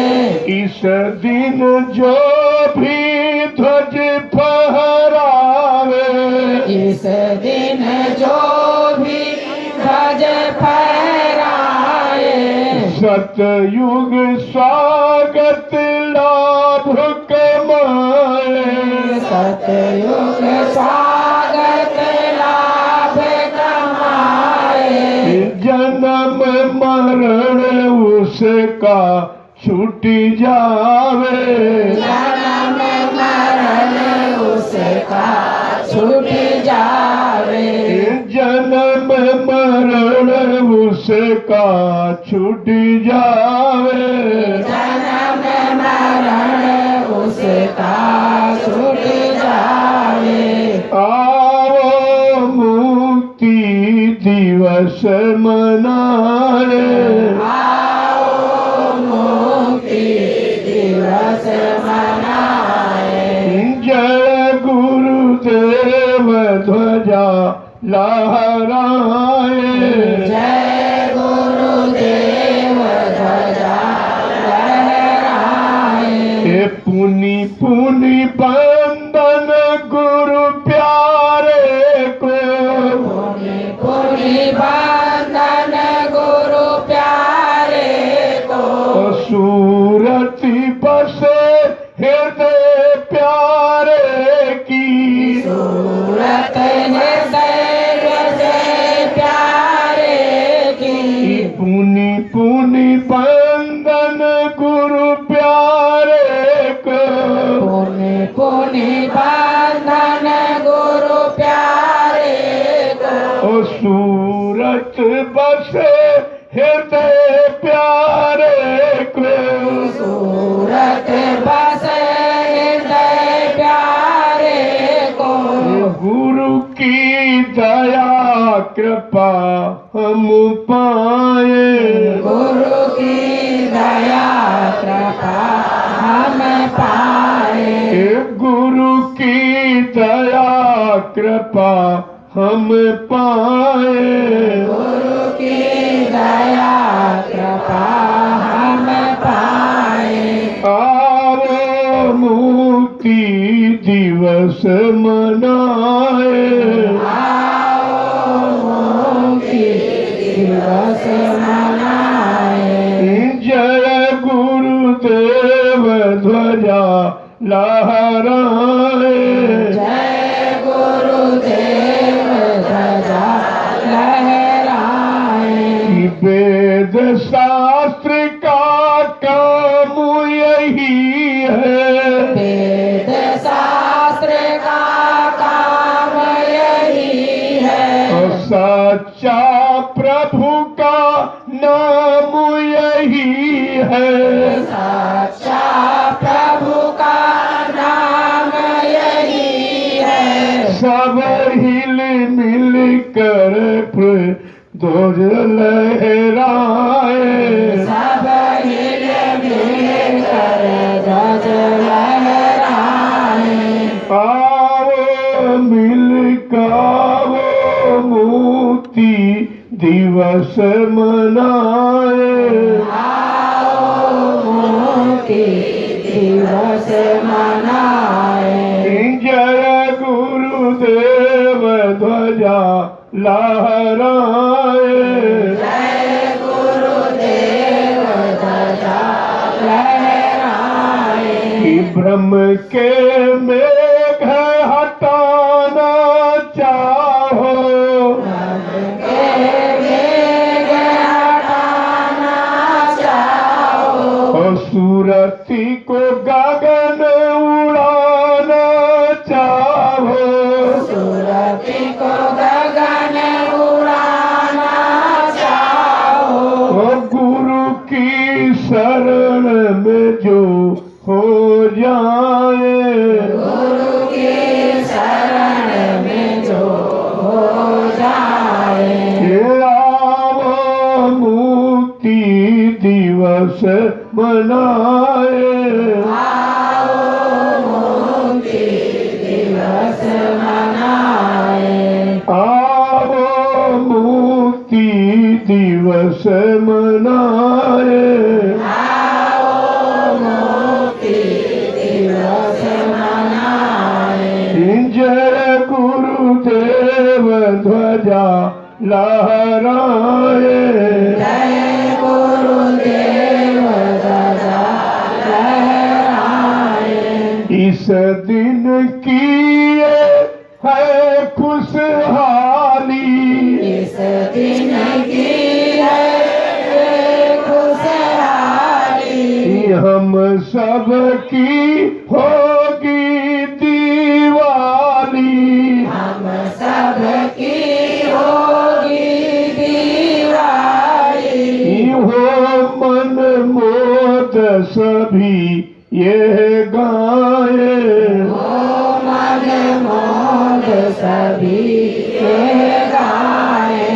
इस दिन जो भी ध्वज फहरावे, इस दिन जो भी ध्वज फहराए। सतयुग स्वागत लाभ कमाए। सतयुग स्वागत लाभ कमाए। जन्म मरण उसका छूट जावे। जन्म मरण उसका छूट जावे। जन्म मरण उसका छूट जावे। जन्म मरण उसका छूट जावे। आओ मुक्ति दिवस मनाए। आओ मुक्ति दिवस मनाए। जय गुरुदेव ध्वजा लहराए। जय गुरुदेव ध्वजा लहराए। पुनि पुनि बंदन गुरु प्यारे को। पुनि पुनि बंदन गुरु प्यारे को। सूरति बसे हृदय प्यारे की। सूरत हृदय प्यारे की। पुनि पुनि बंदन गुरु प्यारे को। पुनि पुनि बंदन गुरु प्यारे को। सूरत बसे हृदय प्यारे को। सूरत बसे हृदय प्यारे को। गुरु की दया कृपा हम पाए। गुरु की दया कृपा हम पाए। गुरु की दया कृपा हम पाए। गुरु की दया कृपा हम पाए। आओ मुक्ति दिवस मनाए। आओ मुक्ति दिवस मनाए। जय गुरुदेव ध्वजा लहराए। जय गुरुदेव ध्वजा लहराए। वेद शास्त्र का काम यही है। वेद शास्त्र का काम यही है। सच्चा प्रभु का नाम यही है। सच्चा प्रभु का नाम यही है। सब हिल मिल कर ध्वज लहराए। सब हिल मिल कर ध्वज लहराए। आओ मिल आओ मुक्ति दिवस मनाए। आओ मुक्ति दिवस मनाए। जय गुरुदेव ध्वजा लहराए। जय गुरुदेव ध्वजा लहराए। ब्रह्म के मेघ हटाना चाहो। के मेघ हटाना मनाए, आओ मुक्ति दिवस मनाए, आओ मुक्ति दिवस मनाए, आओ मुक्ति दिवस मनाए, जय गुरुदेव ध्वजा लहराए, जय गुरुदेव ध्वजा लहराए, इस दिन की है खुशहाली, इस दिन की है खुशहाली, हम सब की होगी दिवाली, हम सब की होगी दिवाली, हो मन मोद सभी ये गाए, ओ मन मोद सभी ये गाए,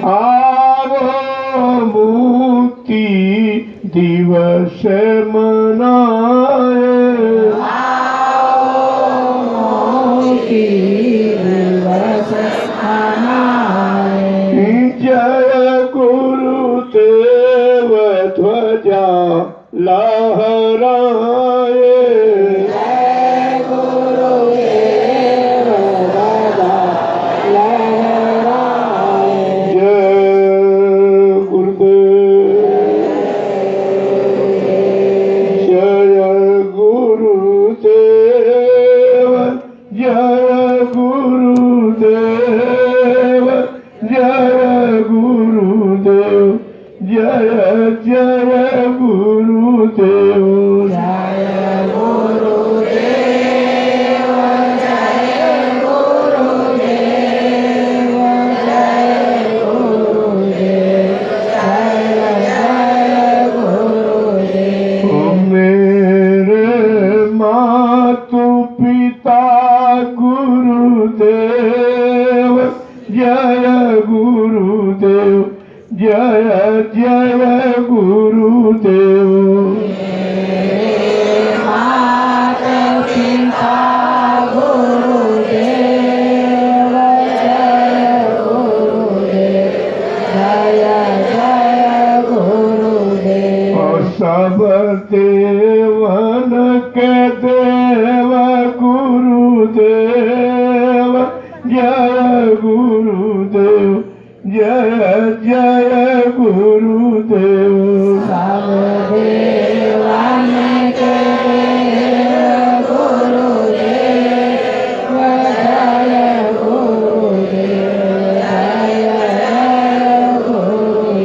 आओ मुक्ति दिवस मनाए, आओ मुक्ति दिवस मनाए, जय गुरुदेव ध्वजा लहराए, जय गुरुदेव ध्वजा लहराए, जय गुरुदेव, जय गुरुदेव, जय गुरुदेव, जय गुरुदेव, जय जय गुरुदेव, जय गुरुदेव, जय गुरुदेव, जय गुरुदेव, जय जय गुरुदेव, मेरे मातु पिता गुरुदेव, जय गुरुदेव, जय जय गुरुदेव, माता पिता गुरुदेव, जय गुरुदेव, जय जय गुरुदेव, सब देवन के देव गुरुदेव, जय गुरुदेव, जय जय गुरुदेव, सब देवन के देव गुरुदेव, जय गुरुदेव, जय जय गुरुदेव,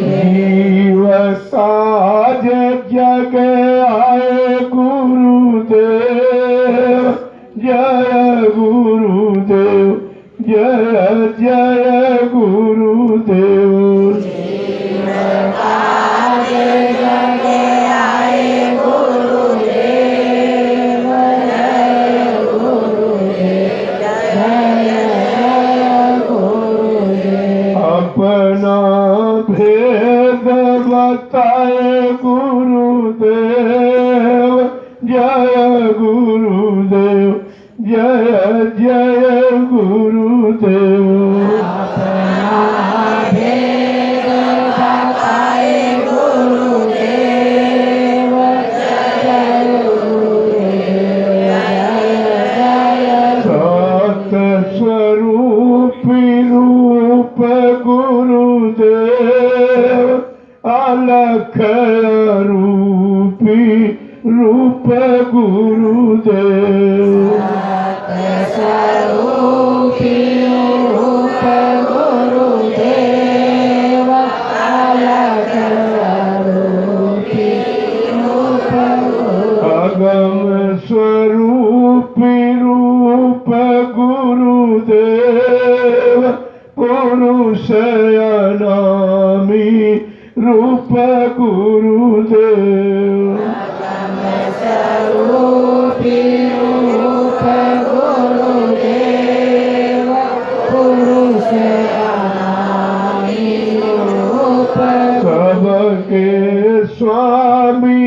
जीव साज जग आए गुरुदेव, जय गुरुदेव, जय जय गुरुदेव, आज जग आए गुरुदेव, जय गुरुदेव, जय जय गुरुदेव, अपना भेद बताए गुरुदेव, जय गुरुदेव, जय जय गुरुदेव, अपना भेद बताए गुरुदेव, जय गुरुदेव, जय जय सत स्वरूप रूप गुरुदेव, अलख रूपी रूप गुरुदेव, स्वरूपी रूप गुरुदेव, अलग रूपी रूप अगम स्वरूपी रूप गुरुदेव, पुरुष अनामी रूप गुरुदेव, स्वरूपी रूप गुरुदेव, पुरुष अनामी रूप सबके स्वामी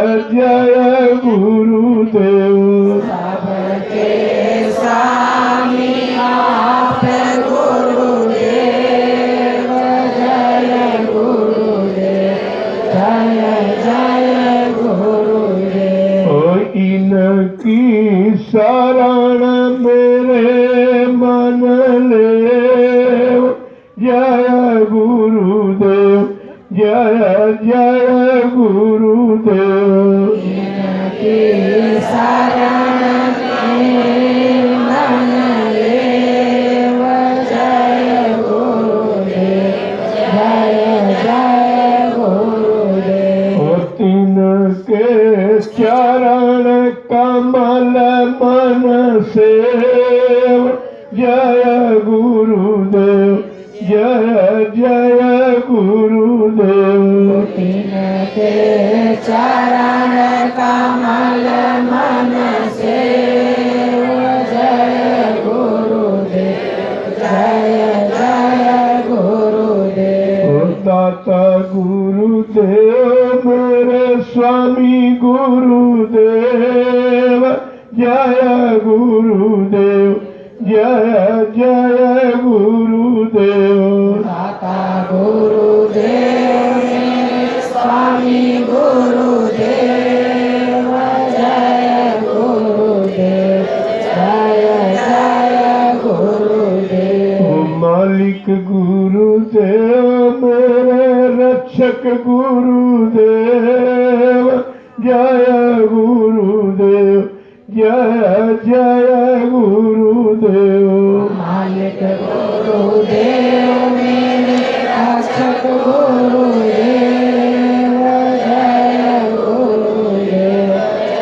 जय गुरुदेव। सबके स्वामी आप गुरुदेव, जय गुरुदेव, जय जय गुरुदेव। ओ इनकी शरण मेरे मन ले, जय गुरुदेव, जय जय गुरुदेव। इनकी शरण में मन लेव, जय गुरुदेव, जय जय गुरुदेव। ओ तिनके चरण कमल मन सेव, जय गुरुदेव, जय जय गुरुदेव। तिनके चरण कमल मन सेव, जय गुरुदेव, जय जय गुरुदेव। ओ दाता गुरुदेव मेरे स्वामी गुरुदेव, जय गुरुदेव, जय जय गुरुदेव। दाता गुरुदेव मेरे स्वामी गुरुदेव, जय गुरुदेव, जय जय गुरुदेव। ओ मालिक गुरुदेव मेरे रक्षक गुरुदेव, जय गुरुदेव, जय जय गुरुदेव। मालिक गुरुदेव मेरे रक्षक गुरुदेव, जय गुरुदेव,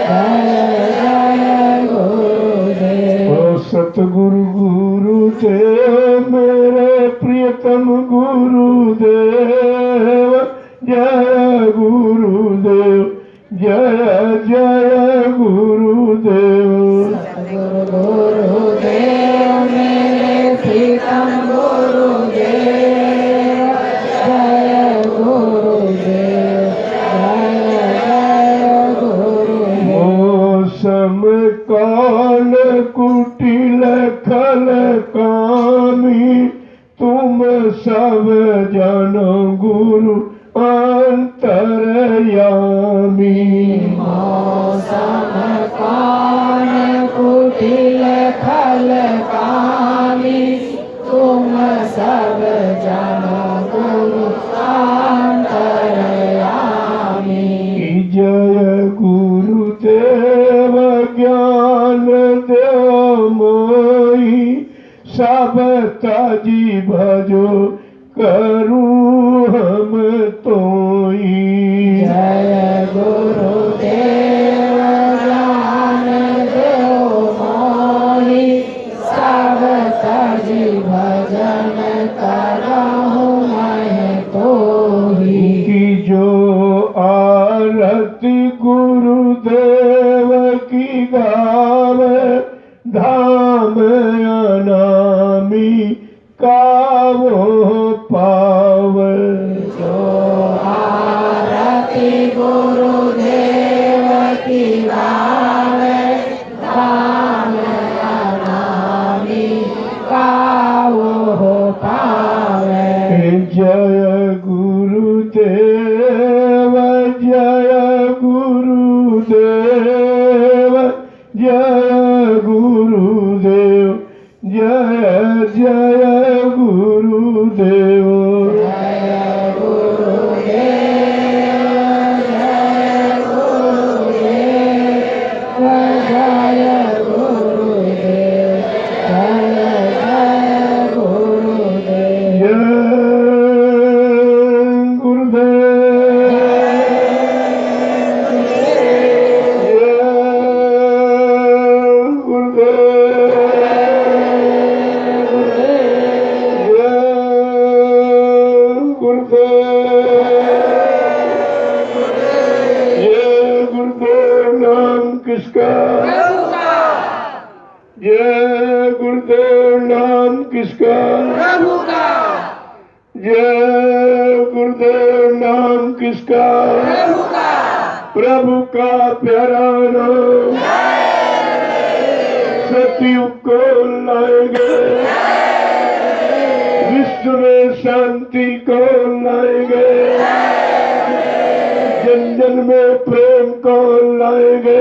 जय जय गुरुदेव। ओ सतगुरु गुरुदेव मेरे प्रियतम गुरुदेव, जय गुरुदेव, जय जय गुरुदेव। सतगुरु गुरुदेव मेरे प्रीतम गुरुदेव, जय गुरुदेव, जय जय गुरुदेव। मौसम काल कुटिल खल कामी, तुम सब जानो गुरु अंतरयामी। मौसम कान कुटिल खल कामी, तुम सब जानो गुरु अंतरयामी। जय गुरुदेव ज्ञान देव मोई, सब ताजी भजो करूँ हम तोई। जय गुरुदेव ज्ञान देव मोहि, सब तजी भजन करहु मैं तोहि। की जो आरती गुरुदेव की गावे, धाम अनामी कावो पावे। जो आरती गुरुदेव की गावे, धाम अनामी कावो पावे। जय गुरुदेव, जय गुरुदेव, जय गुरुदेव, जय जय गुरुदेव। जय गुरुदेव, जय गुरुदेव, जय गुरुदेव, जय जय गुरुदेव। जय किसका? प्रभु का। जय गुरुदेव नाम किसका? प्रभु का। जय गुरुदेव नाम किसका? प्रभु का। प्रभु का प्यारा नाम सतयुग को लाएंगे, विश्व में शांति को लाएंगे, जन जन में प्रेम को लाएंगे।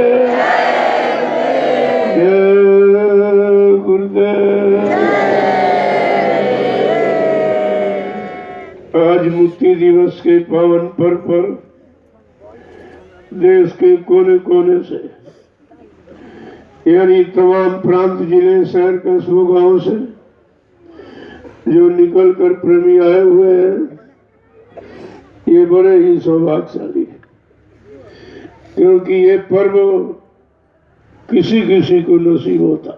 गुरुदेव, आज मुक्ति दिवस के पावन पर्व पर देश के कोने कोने से, यानी तमाम प्रांत, जिले, शहर, कस्बों, गांव से जो निकल कर प्रेमी आए हुए हैं, ये बड़े ही सौभाग्यशाली है, क्योंकि ये पर्व किसी किसी को नसीब होता,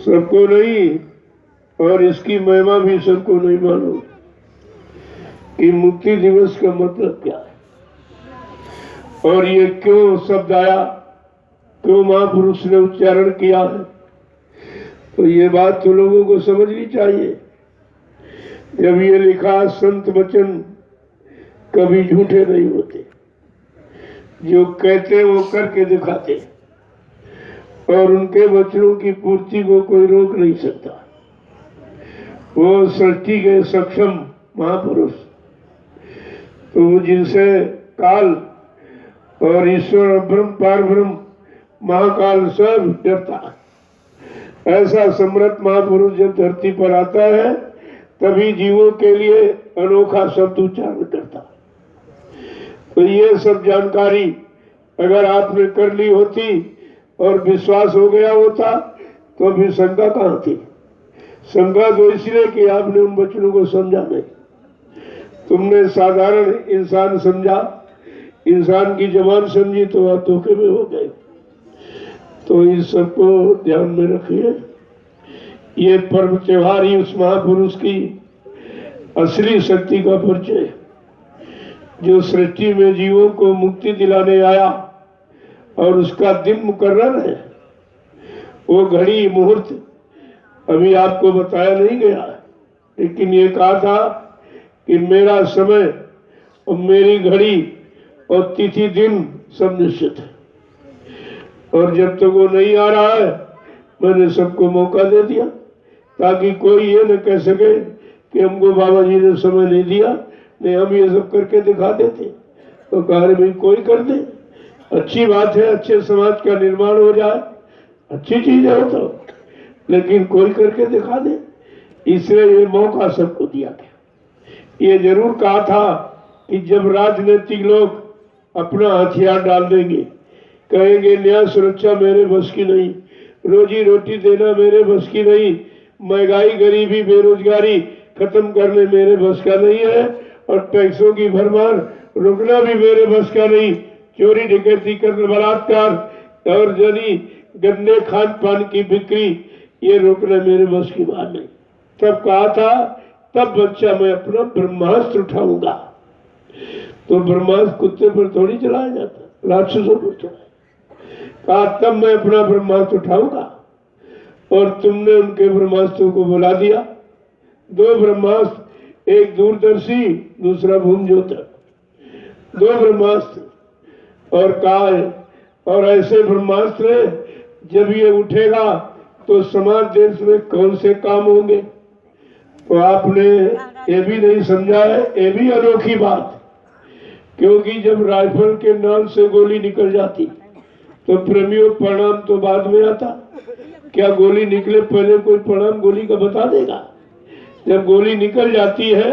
सबको नहीं, और इसकी महिमा भी सबको नहीं मालूम कि मुक्ति दिवस का मतलब क्या है और ये क्यों शब्द आया, क्यों महापुरुष ने उच्चारण किया है। तो ये बात तो लोगों को समझनी चाहिए। जब ये लिखा, संत वचन कभी झूठे नहीं होते, जो कहते वो करके दिखाते, और उनके वचनों की पूर्ति को कोई रोक नहीं सकता। वो सृष्टि के सक्षम महापुरुष, तो जिनसे काल और ईश्वर और ब्रह्म, पार ब्रह्म, महाकाल सब डरता, ऐसा सम्राट महापुरुष जब धरती पर आता है तभी जीवों के लिए अनोखा शब्द उच्चारण करता। तो ये सब जानकारी अगर आपने कर ली होती और विश्वास हो गया होता तो अभी शंका कहाँ थी। शंका तो इसलिए कि आपने उन वचनों को समझा नहीं, तुमने साधारण इंसान समझा, इंसान की जबान समझी, तो आप धोखे में हो गए। तो इस सबको ध्यान में रखिए। ये पर्व त्योहार ही उस महापुरुष की असली शक्ति का परिचय, जो सृष्टि में जीवों को मुक्ति दिलाने आया और उसका दिन मुकर्रर है। वो घड़ी मुहूर्त अभी आपको बताया नहीं गया, लेकिन ये कहा था कि मेरा समय और मेरी घड़ी और तिथि दिन सब निश्चित है, और जब तक वो नहीं आ रहा है मैंने सबको मौका दे दिया, ताकि कोई ये न कह सके कि हमको बाबा जी ने समय नहीं दिया, नहीं हम ये सब करके दिखा देते। तो कहा भाई कोई कर दे, अच्छी बात है, अच्छे समाज का निर्माण हो जाए, अच्छी चीज है तो, लेकिन कोई करके दिखा दे। इसलिए ये मौका सबको दिया गया। ये जरूर कहा था कि जब राजनीतिक लोग अपना हथियार डाल देंगे, कहेंगे न्याय सुरक्षा मेरे बस की नहीं, रोजी रोटी देना मेरे बस की नहीं, महंगाई, गरीबी, बेरोजगारी खत्म करने मेरे बस का नहीं है, और टैक्सों की भरमार रुकना भी मेरे बस का नहीं, चोरी डकैती करना, बलात्कार और जनी गंदे खान पान की बिक्री, ये रोकना मेरे बस की बात नहीं। तब कहा था, तब बच्चा मैं अपना ब्रह्मास्त्र उठाऊंगा। तो ब्रह्मास्त्र कुत्ते पर थोड़ी चलाया जाता, राक्षसों पर चलाया। कहा तब मैं अपना ब्रह्मास्त्र उठाऊंगा, और तुमने उनके ब्रह्मास्त्रों को बुला दिया। 2 ब्रह्मास्त्र, एक दूरदर्शी, दूसरा भूमज्योतर, 2 ब्रह्मास्त्र। और कहा है, और ऐसे ब्रह्मास्त्र जब ये उठेगा तो समाज देश में कौन से काम होंगे। तो आपने ये भी नहीं समझा है, ये भी अनोखी बात, क्योंकि जब राइफल के नाल से गोली निकल जाती तो प्रेमियों परिणाम तो बाद में आता। क्या गोली निकले पहले कोई परिणाम गोली का बता देगा? जब गोली निकल जाती है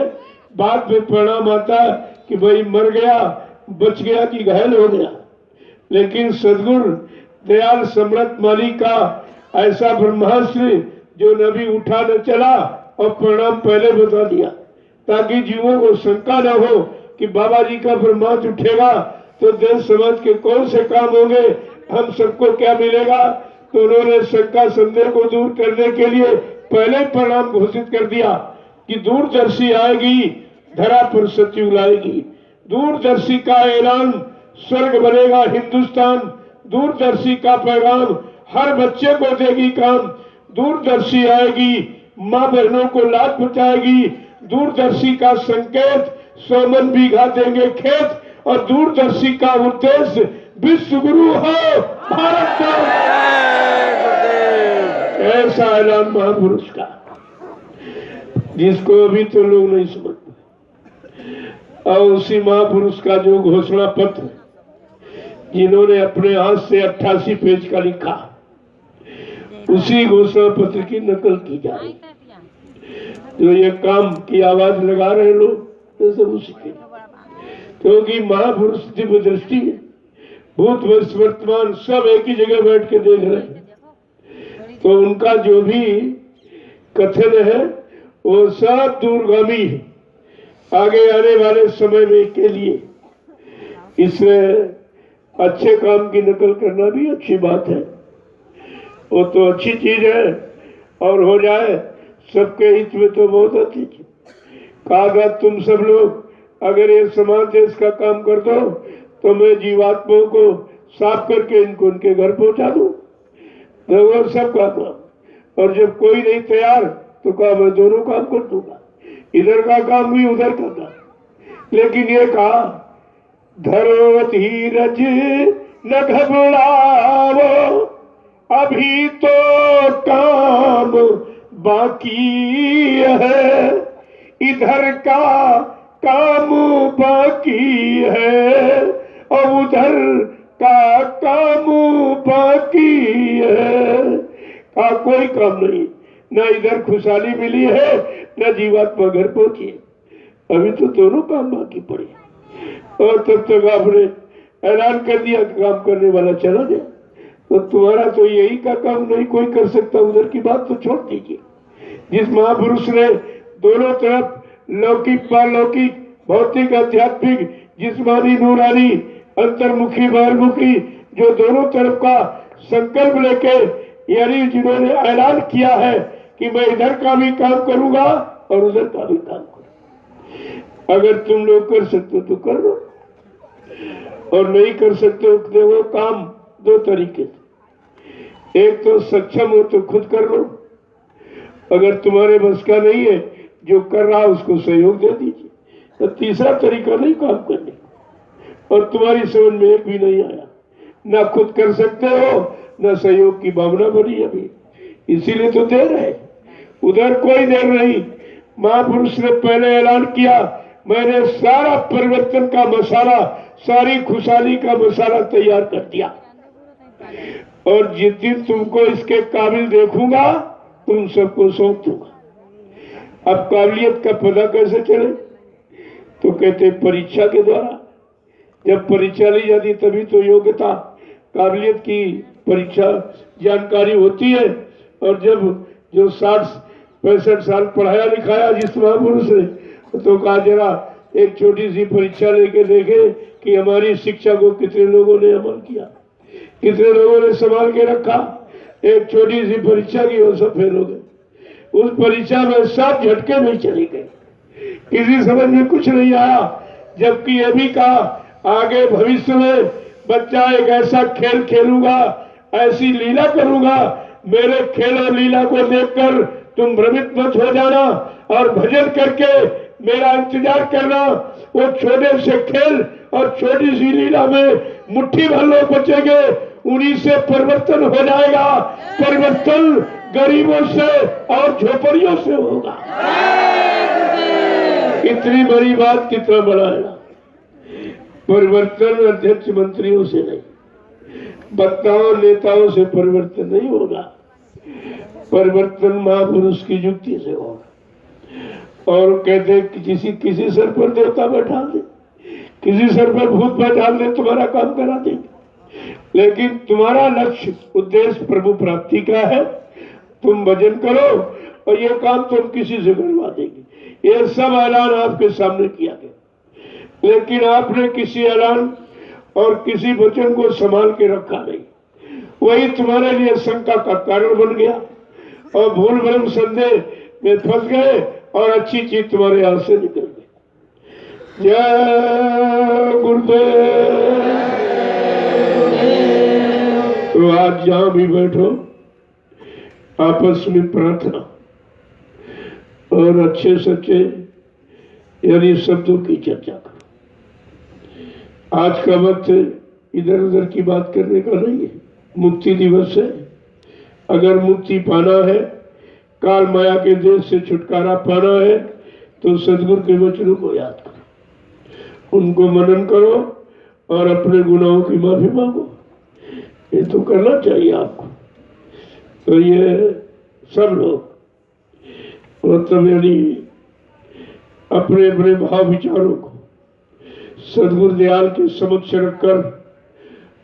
बाद में परिणाम आता कि भाई मर गया, बच गया कि घायल हो गया। लेकिन सदगुरु दयाल सम्राट माली का ऐसा ब्रह्मास्त्र जो नबी उठा न चला और परिणाम पहले बता दिया, ताकि जीवों को शंका न हो कि बाबा जी का ब्रह्मास्त्र उठेगा तो देश समाज के कौन से काम होंगे, हम सबको क्या मिलेगा। तो उन्होंने शंका संदेह को दूर करने के लिए पहले परिणाम घोषित कर दिया कि दूरदर्शी आएगी, धरा पर सतयुग लाएगी। दूरदर्शी का ऐलान, स्वर्ग बनेगा हिंदुस्तान। दूरदर्शी का पैगाम हर बच्चे को देगी काम। दूरदर्शी आएगी, माँ बहनों को लाभ पहुंचाएगी। दूरदर्शी का संकेत 100 मन बीघा देंगे खेत, और दूरदर्शी का उद्देश्य विश्व गुरु हो भारत का। ऐसा ऐलान महापुरुष का, जिसको अभी तो लोग नहीं समझते। और उसी महापुरुष का जो घोषणा पत्र जिन्होंने अपने हाथ से 88 पेज का लिखा, उसी घोषणा पत्र की नकल की जा रही। जो ये काम की आवाज लगा रहे लोग, तो सब उसी के, क्योंकि महापुरुष दिव्य दृष्टि है, भूत वर्तमान सब एक ही जगह बैठ के देख रहे हैं। तो उनका जो भी कथन है वो सब दूरगामी है, आगे आने वाले समय में के लिए। इसमें अच्छे काम की नकल करना भी अच्छी बात है, वो तो अच्छी चीज है, और हो जाए सबके हित में तो बहुत अच्छी चीज। कहा तुम सब लोग अगर ये समाज देश का काम कर दो तो मैं जीवात्माओं को साफ करके इनको उनके घर पहुंचा दूं, तो सबका काम। और जब कोई नहीं तैयार तो कहा मैं दोनों काम कर दूंगा, इधर का काम भी उधर करना। लेकिन ये कहा धरो धीरज न घबराओ, अभी तो काम बाकी है, इधर का काम बाकी है और उधर का काम बाकी है। का कोई काम नहीं, न इधर खुशहाली मिली है न जीवात्मा घर पहुंची, अभी तो दोनों काम बाकी पड़े। और तब तक आपने ऐलान कर दिया कि काम करने वाला चला गया, तो तुम्हारा तो यही का काम नहीं कोई कर सकता, उधर की बात तो छोड़ दीजिए। जिस महापुरुष ने दोनों तरफ लौकिक पारलौकिक भौतिक आध्यात्मिक जिस्मानी नूरानी अंतर्मुखी बाहरमुखी जो दोनों तरफ का संकल्प लेके, यानी जिन्होंने ऐलान किया है कि मैं इधर का भी काम करूंगा और उधर का भी काम करूंगा। अगर तुम लोग कर सकते हो तो कर लो, और नहीं कर सकते हो तो वो काम दो तरीके से, एक तो सक्षम हो तो खुद कर लो, अगर तुम्हारे बस का नहीं है जो कर रहा उसको सहयोग दे दीजिए। तो तीसरा तरीका नहीं काम करने, और तुम्हारी समझ में एक भी नहीं आया, ना खुद कर सकते हो ना सहयोग की भावना बनी अभी, इसीलिए तो देर है, उधर कोई देर नहीं। महापुरुष ने पहले ऐलान किया मैंने सारा परिवर्तन का मसाला, सारी खुशहाली का मसाला तैयार कर दिया, और जिस दिन तुमको इसके काबिल देखूंगा तुम सबको सौंप दूंगा। अब काबिलियत का पता कैसे चले, तो कहते परीक्षा के द्वारा। जब परीक्षा ली जाती तभी तो योग्यता काबिलियत की परीक्षा जानकारी होती है। और जब जो 60-65 साल पढ़ाया लिखाया जिस महापुरुष ने, तो कहा जरा एक छोटी सी परीक्षा लेके देखे कि हमारी शिक्षा को कितने लोगों ने अमल किया, कितने लोगों ने संभाल के रखा। एक छोटी सी परीक्षा की वो सब फेल हो गए। उस परीक्षा में सब झटके में चली गई, किसी समझ में कुछ नहीं आया। जबकि ये भी कहा आगे भविष्य में बच्चा एक ऐसा खेल खेलूंगा, ऐसी लीला करूंगा, मेरे खेल और लीला को देखकर तुम भ्रमित मत हो जाना और भजन करके मेरा इंतजार करना। वो छोटे से खेल और छोटी सी लीला में मुट्ठी भर लोग बचेंगे, उन्हीं से परिवर्तन हो जाएगा। परिवर्तन गरीबों से और झोपड़ियों से होगा। इतनी बड़ी बात कितना बड़ा है। परिवर्तन अध्यक्ष मंत्रियों से नहीं, वक्ताओं नेताओं से परिवर्तन नहीं होगा, परिवर्तन महापुरुष की युक्ति से होगा। और कहते कि किसी सर पर देवता बैठा दे, किसी सर पर भूत बैठा दे, तुम्हारा काम करा देंगे। लेकिन तुम्हारा लक्ष्य उद्देश्य प्रभु प्राप्ति का है, तुम भजन करो और ये काम तुम किसी से करवा देंगे। ये सब ऐलान आपके सामने किया गया, लेकिन आपने किसी ऐलान और किसी वचन को संभाल के रखा नहीं। वही तुम्हारे लिए शंका का कारण बन गया और भूल भ्रम संदेह में फंस गए और अच्छी चीज तुम्हारे हाथ से निकल गई। जय गुरुदेव। तो आज जहां भी बैठो आपस में प्रार्थना और अच्छे सच्चे यानी शब्दों की चर्चा करो। आज का वक्त इधर उधर की बात करने का नहीं है, मुक्ति दिवस है। अगर मुक्ति पाना है, काल माया के देश से छुटकारा पाना है, तो सदगुरु के वचनों को याद करो, उनको मनन करो और अपने गुनाहों की माफी मांगो। ये तो करना चाहिए आपको। तो ये सब लोग मतलब यानी अपने अपने भाव विचारों को सदगुरु दयाल के समक्ष रखकर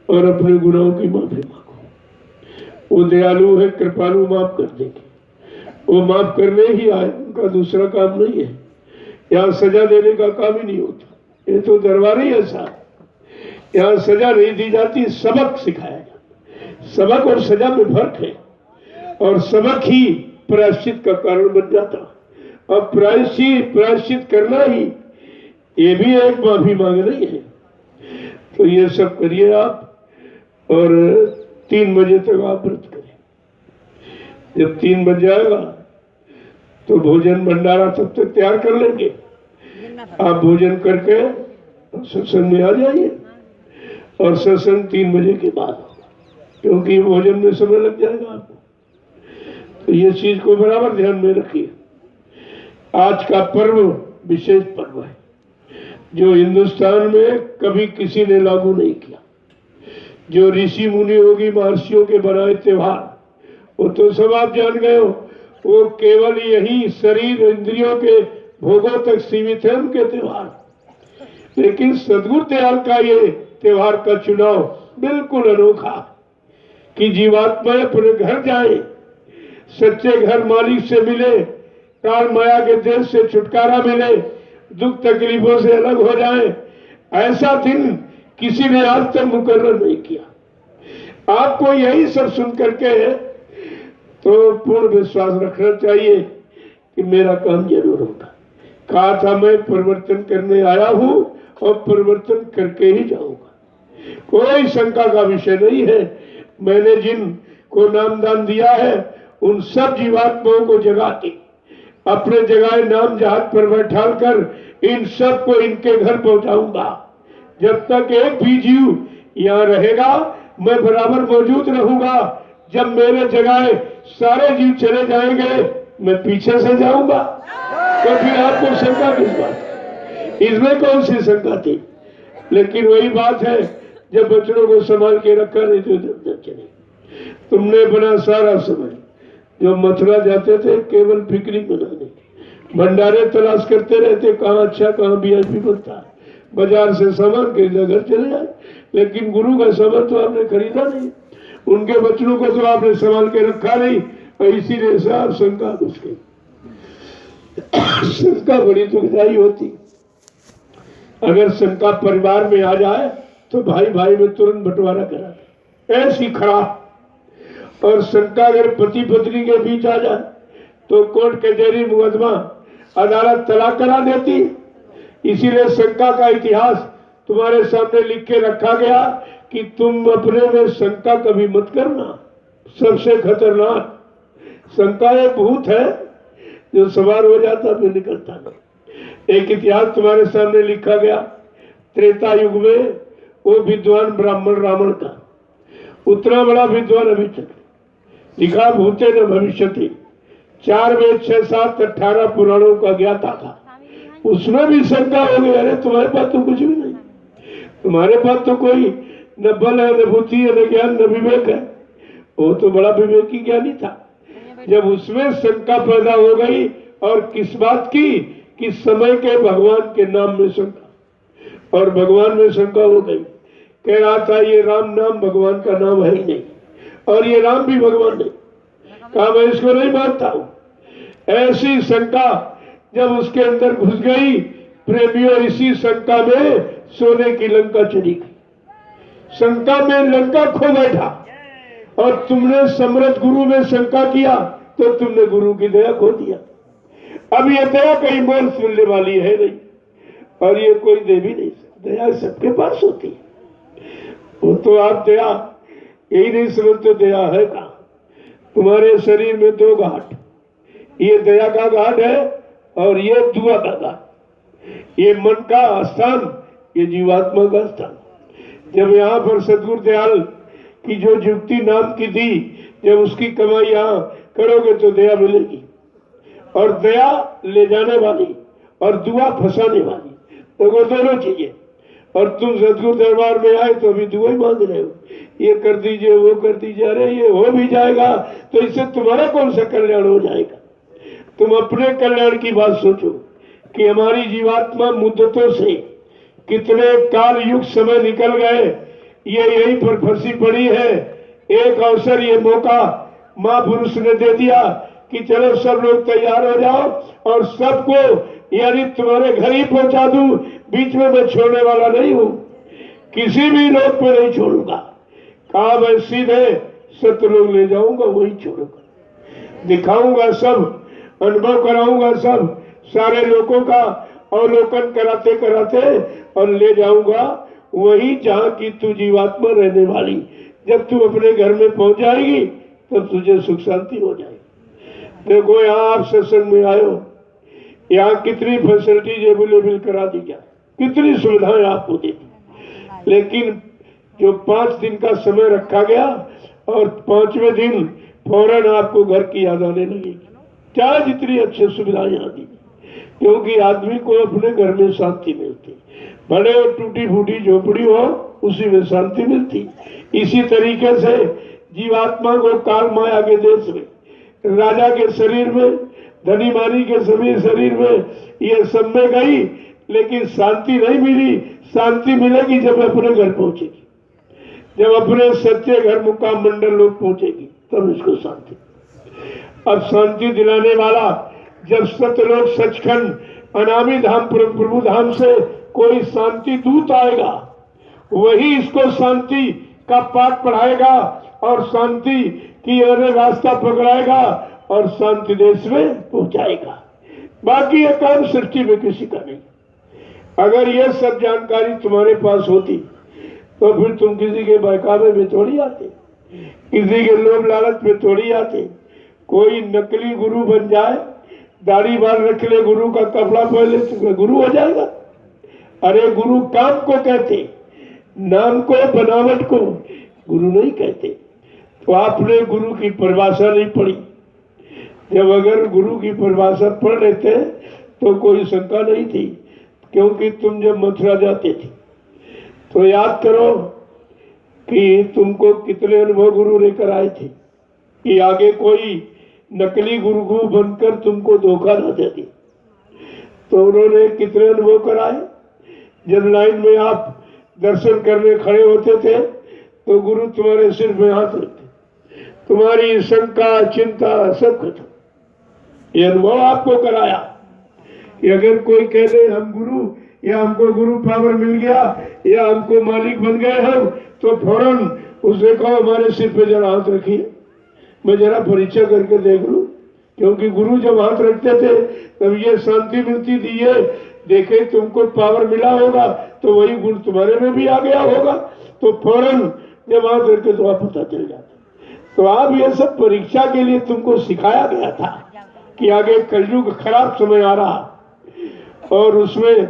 और अपने गुनाहों की माफी मांगो। वो दयालु है, कृपालु, माफ कर देंगे। वो माफ करने ही आए, उनका दूसरा काम नहीं है। यहाँ सजा देने का काम ही नहीं होता, ये तो दरबार ही ऐसा है। यहाँ सजा नहीं दी जाती, सबक सिखाया जाता। सबक और सजा में फर्क है, और सबक ही प्रायश्चित का कारण बन जाता। अब प्रायश्चित करना ही ये भी एक माफी मांगना ही है। तो ये सब करिए आप, और 3 बजे तक आप व्रत करें। जब 3 बज जाएगा तो भोजन भंडारा तब तक तैयार कर लेंगे। आप भोजन करके सत्संग में आ जाइए, और सत्संग 3 बजे के बाद होगा, क्योंकि भोजन में समय लग जाएगा आपको। तो ये चीज को बराबर ध्यान में रखिए। आज का पर्व विशेष पर्व है, जो हिंदुस्तान में कभी किसी ने लागू नहीं किया। जो ऋषि मुनि योगी महर्षियों के बनाए त्योहार, वो तो सब आप जान गए हो, वो केवल यही शरीर इंद्रियों के भोगों तक सीमित है उनके त्योहार। लेकिन सदगुरु दयाल का ये त्योहार का चुनाव बिल्कुल अनोखा, कि जीवात्मा अपने घर जाए, सच्चे घर मालिक से मिले, काल माया के देश से छुटकारा मिले, दुख तकलीफों से अलग हो जाए। ऐसा दिन किसी ने आज तक मुकर्रर नहीं किया। आपको यही सब सुन करके तो पूर्ण विश्वास रखना चाहिए कि मेरा काम जरूर होगा। कहा था मैं परिवर्तन करने आया हूं और परिवर्तन करके ही जाऊंगा। कोई शंका का विषय नहीं है। मैंने जिनको नामदान दिया है उन सब जीवात्माओं को जगा के अपने जगह नाम जहाज पर बैठाल कर इन सब को इनके घर पहुंचाऊंगा। जब तक एक भी जीव यहाँ रहेगा मैं बराबर मौजूद रहूंगा। जब मेरे जगह सारे जीव चले जाएंगे मैं पीछे से जाऊंगा। तो फिर आपको शंका किस बात? इसमें कौन सी शंका थी? लेकिन वही बात है, जब बच्चों को संभाल के रखा नहीं तो इधर चले। तुमने अपना सारा समय जो मथुरा जाते थे केवल पिकनिक मनाने, भंडारे तलाश करते रहते, कहाँ अच्छा कहाँ वीआईपी बनता है, बाजार से सामान खरीदा घर चले जाए। लेकिन गुरु का सामान तो आपने खरीदा नहीं, उनके बच्चों को तो आपने संभाल के रखा नहीं, और इसीलिए साहब शंका घुस गई। शंका बड़ी दुखदाई होती। अगर शंका परिवार में आ जाए तो भाई भाई में तुरंत बंटवारा करा, ऐसी खराब। और शंका अगर पति पत्नी के बीच आ जाए तो कोर्ट कचहरी मुकदमा अदालत तलाक करा देती। इसीलिए शंका का इतिहास तुम्हारे सामने लिख के रखा गया कि तुम अपने में शंका कभी मत करना। सबसे खतरनाक शंका एक भूत है जो सवार हो जाता फिर निकलता नहीं। एक इतिहास तुम्हारे सामने लिखा गया त्रेता युग में, वो विद्वान ब्राह्मण रावण का, उतना बड़ा विद्वान अभी तक लिखा भूते न भविष्यति, 4 वेद 6 7 18 पुराणों का ज्ञाता था। उसमें भी शंका हो गई, अरे तुम्हारे पास तो कुछ भी नहीं, तुम्हारे पास तो कोई न बल है, न बुद्धि है, न ज्ञान, न विवेक है। वो तो बड़ा विवेकी ज्ञानी था। जब उसमें शंका पैदा हो गई, और किस बात की कि समय के भगवान के नाम में शंका, और भगवान में शंका हो गई। कह रहा था ये राम नाम भगवान का नाम है ही नहीं, और ये राम भी भगवान नहीं। कहा मैं इसको नहीं मानता हूं। ऐसी शंका जब उसके अंदर घुस गई, प्रेमियों इसी शंका में सोने की लंका चली गई। शंका में लंका खो बैठा, और तुमने समर्थ गुरु में शंका किया तो तुमने गुरु की दया खो दिया। अब ये दया कहीं मोल सुनने वाली है नहीं, और ये कोई दे भी नहीं सकता। दया सबके पास होती है। वो तो आप दया यही नहीं समझते दया है कहाँ। तुम्हारे शरीर में 2 घाट, ये दया का घाट है और ये दुआ का घाट। ये मन का स्थान, ये जीवात्मा का स्थान। जब यहाँ पर सतगुरु दयाल की जो युक्ति नाम की थी, जब उसकी कमाई यहाँ करोगे तो दया मिलेगी, और दया ले जाने वाली और दुआ फंसाने वाली, तो वो दोनों चीजें। और तुम सतगुरु दरबार में आए तो अभी दुआ ही मांग रहे हो, ये कर दीजिए वो कर दीजिए। अरे ये हो भी जाएगा तो इससे तुम्हारा कौन सा कल्याण हो जाएगा? तुम अपने कल्याण की बात सोचो कि हमारी जीवात्मा मुद्दतों से कितने काल युग समय निकल गए, ये यहीं पर फंसी पड़ी है। एक अवसर, ये मौका महापुरुष ने दे दिया कि चलो सब लोग तैयार हो जाओ और सबको यानी तुम्हारे घर ही पहुंचा दूं, बीच में मैं छोड़ने वाला नहीं हूं, किसी भी लोग पे नहीं छोड़ूंगा। कहा मैं सीधे सतलोक ले जाऊंगा, वही छोड़ूंगा, दिखाऊंगा सब, अनुभव कराऊंगा सब, सारे लोगों का अवलोकन कराते कराते और ले जाऊंगा वही जहां की तू जीवात्मा रहने वाली। जब तू अपने घर में पहुंच जाएगी तब तुझे सुख शांति हो जाएगी। देखो यहाँ आप सत्संग में आए हो, यहाँ कितनी फैसिलिटीज अवेलेबल करा दी जाए, कितनी सुविधाएं आपको दे दी, लेकिन जो 5 दिन का समय रखा गया और 5वें दिन फौरन आपको घर की याद आने लगेगी, चाहे जितनी अच्छी सुविधाएं यहाँ दी, क्योंकि आदमी को अपने घर में शांति मिलती, भले वो टूटी फूटी झोपड़ी हो उसी में शांति मिलती। इसी तरीके से जीवात्मा को काल माया के देश में, राजा के शरीर में, धनी मानी के सभी शरीर में, ये सब में गई लेकिन शांति नहीं मिली। शांति मिलेगी जब अपने घर पहुंचेगी, जब अपने सच्चे घर मुकाम मंडल लोग पहुंचेगी तब इसको शांति। अब शांति दिलाने वाला जब सतलोक सचखंड अनामी धाम प्रभु धाम से कोई शांति दूत आएगा, वही इसको शांति का पाठ पढ़ाएगा और शांति की रास्ता पकड़ाएगा और शांति देश में पहुंचाएगा। बाकी ये काम सृष्टि में किसी का नहीं। अगर ये सब जानकारी तुम्हारे पास होती तो फिर तुम किसी के बहकावे में थोड़ी आते, किसी के लोभ लालच में थोड़ी आते। कोई नकली गुरु बन जाए, दाढ़ी बाल रख ले, गुरु का कपड़ा पहन ले, तो गुरु हो जाएगा? अरे गुरु काम को कहते, नाम को, बनावट को गुरु नहीं कहते। तो आपने गुरु की परिभाषा नहीं पढ़ी। जब अगर गुरु की परिभाषा पढ़ लेते तो कोई शंका नहीं थी, क्योंकि तुम जब मथुरा जाते थे तो याद करो कि तुमको कितने अनुभव गुरु लेकर आए थे कि आगे कोई नकली गुरु बनकर तुमको धोखा न दे दे। तो उन्होंने कितने अनुभव कराए। जब लाइन में आप दर्शन करने खड़े होते थे तो गुरु तुम्हारे सिर में हाथ रखते, तुम्हारी शंका चिंता सब खत्म। ये अनुभव आपको कराया कि अगर कोई कह दे हम गुरु, या हमको गुरु पावर मिल गया, या हमको मालिक बन गए हम, तो फौरन उसे कहो हमारे सिर पे जरा हाथ रखिए, मैं जरा परीक्षा करके देख लूं। क्योंकि गुरु जब हाथ रखते थे तब ये शांति मिलती थी, ये देखे तुमको पावर मिला होगा तो वही गुण तुम्हारे में भी आ गया होगा, तो फौरन जब हाथ रखते तो आप पता चल जाता। तो आप ये सब परीक्षा के लिए तुमको सिखाया गया था कि आगे कलयुग खराब समय आ रहा, और उसमें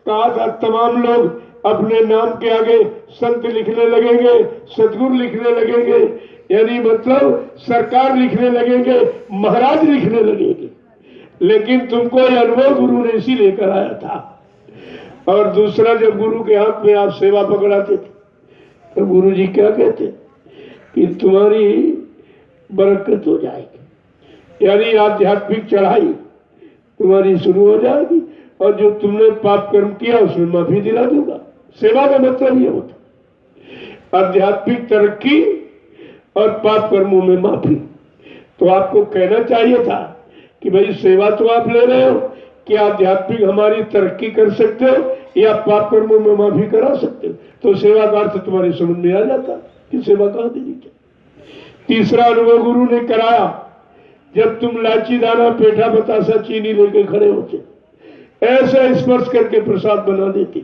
कहा था तमाम लोग अपने नाम के आगे संत लिखने लगेंगे, सदगुरु लिखने लगेंगे, यानी मतलब सरकार लिखने लगेंगे, महाराज लिखने लगेंगे। लेकिन तुमको यह अनुभव गुरु ने इसी लेकर आया था। और दूसरा, जब गुरु के हाथ में आप सेवा पकड़ाते थे तो गुरु जी क्या कहते कि तुम्हारी बरकत हो जाएगी, यानी आध्यात्मिक चढ़ाई तुम्हारी शुरू हो जाएगी, और जो तुमने पाप कर्म किया उसमें माफी दिला दूंगा। सेवा का मतलब ये होता, आध्यात्मिक तरक्की और पाप कर्मों में माफी। तो आपको कहना चाहिए था कि भाई सेवा तो आप ले रहे हो, क्या आध्यात्मिक हमारी तरक्की कर सकते हो या पाप कर्मों में माफी करा सकते हो? तो सेवा का अर्थ तुम्हारी समझ में आ जाता कि सेवा कहाँ देनी चाहिए। तीसरा अनुभव गुरु ने कराया, जब तुम लाची दाना पेठा बतासा चीनी लेके खड़े होते, ऐसे स्पर्श करके प्रसाद बना देती,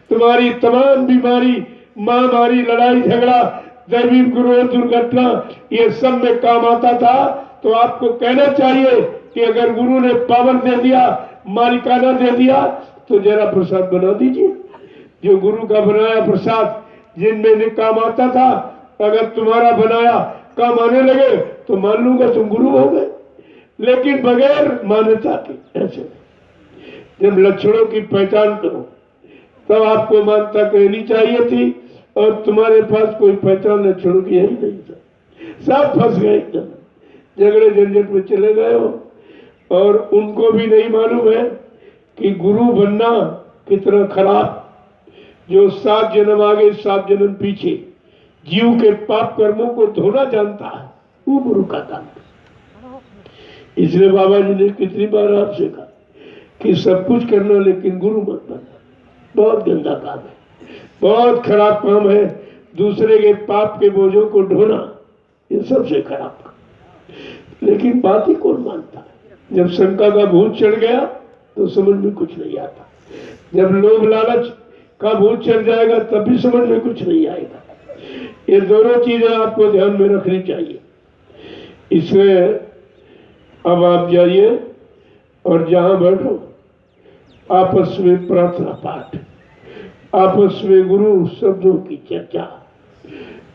तुम्हारी तमाम बीमारी, महामारी, लड़ाई झगड़ा, दैवी गुरु दुर्घटना, ये सब में काम आता था। तो आपको कहना चाहिए कि अगर गुरु ने पावर दे दिया, मालिकाना दे दिया, तो जरा प्रसाद बना दीजिए। जो गुरु का बनाया प्रसाद जिनमें ने काम आता था, अगर तुम्हारा बनाया काम आने लगे तो मान लूंगा तुम गुरु हो गए, लेकिन बगैर मान्यता के ऐसे। जब लक्षणों की पहचान करो तब आपको मान्यता कहनी चाहिए थी, और तुम्हारे पास कोई पहचान लक्षणों की यही नहीं था। सब फंस गए, एकदम झगड़े झंझट में चले गए हो, और उनको भी नहीं मालूम है कि गुरु बनना कितना खराब। जो 7 जन्म आगे 7 जन्म पीछे जीव के पाप कर्मों को धोना जानता है, वो गुरु का काम है। इसलिए बाबा जी ने कितनी बार आपसे कहा कि सब कुछ करना लेकिन गुरु मत बनना। बहुत गंदा काम है, बहुत खराब काम है। दूसरे के पाप के बोझों को ढोना ये सबसे खराब काम। लेकिन बात ही कौन मानता है। जब शंका का भूत चढ़ गया तो समझ में कुछ नहीं आता। जब लोभ लालच का भूत चढ़ जाएगा तब भी समझ में कुछ नहीं आएगा। ये दोनों चीजें आपको ध्यान में रखनी चाहिए। इसलिए अब आप जाइए और जहां बैठो आपस में प्रार्थना पाठ, आपस में गुरु शब्दों की चर्चा,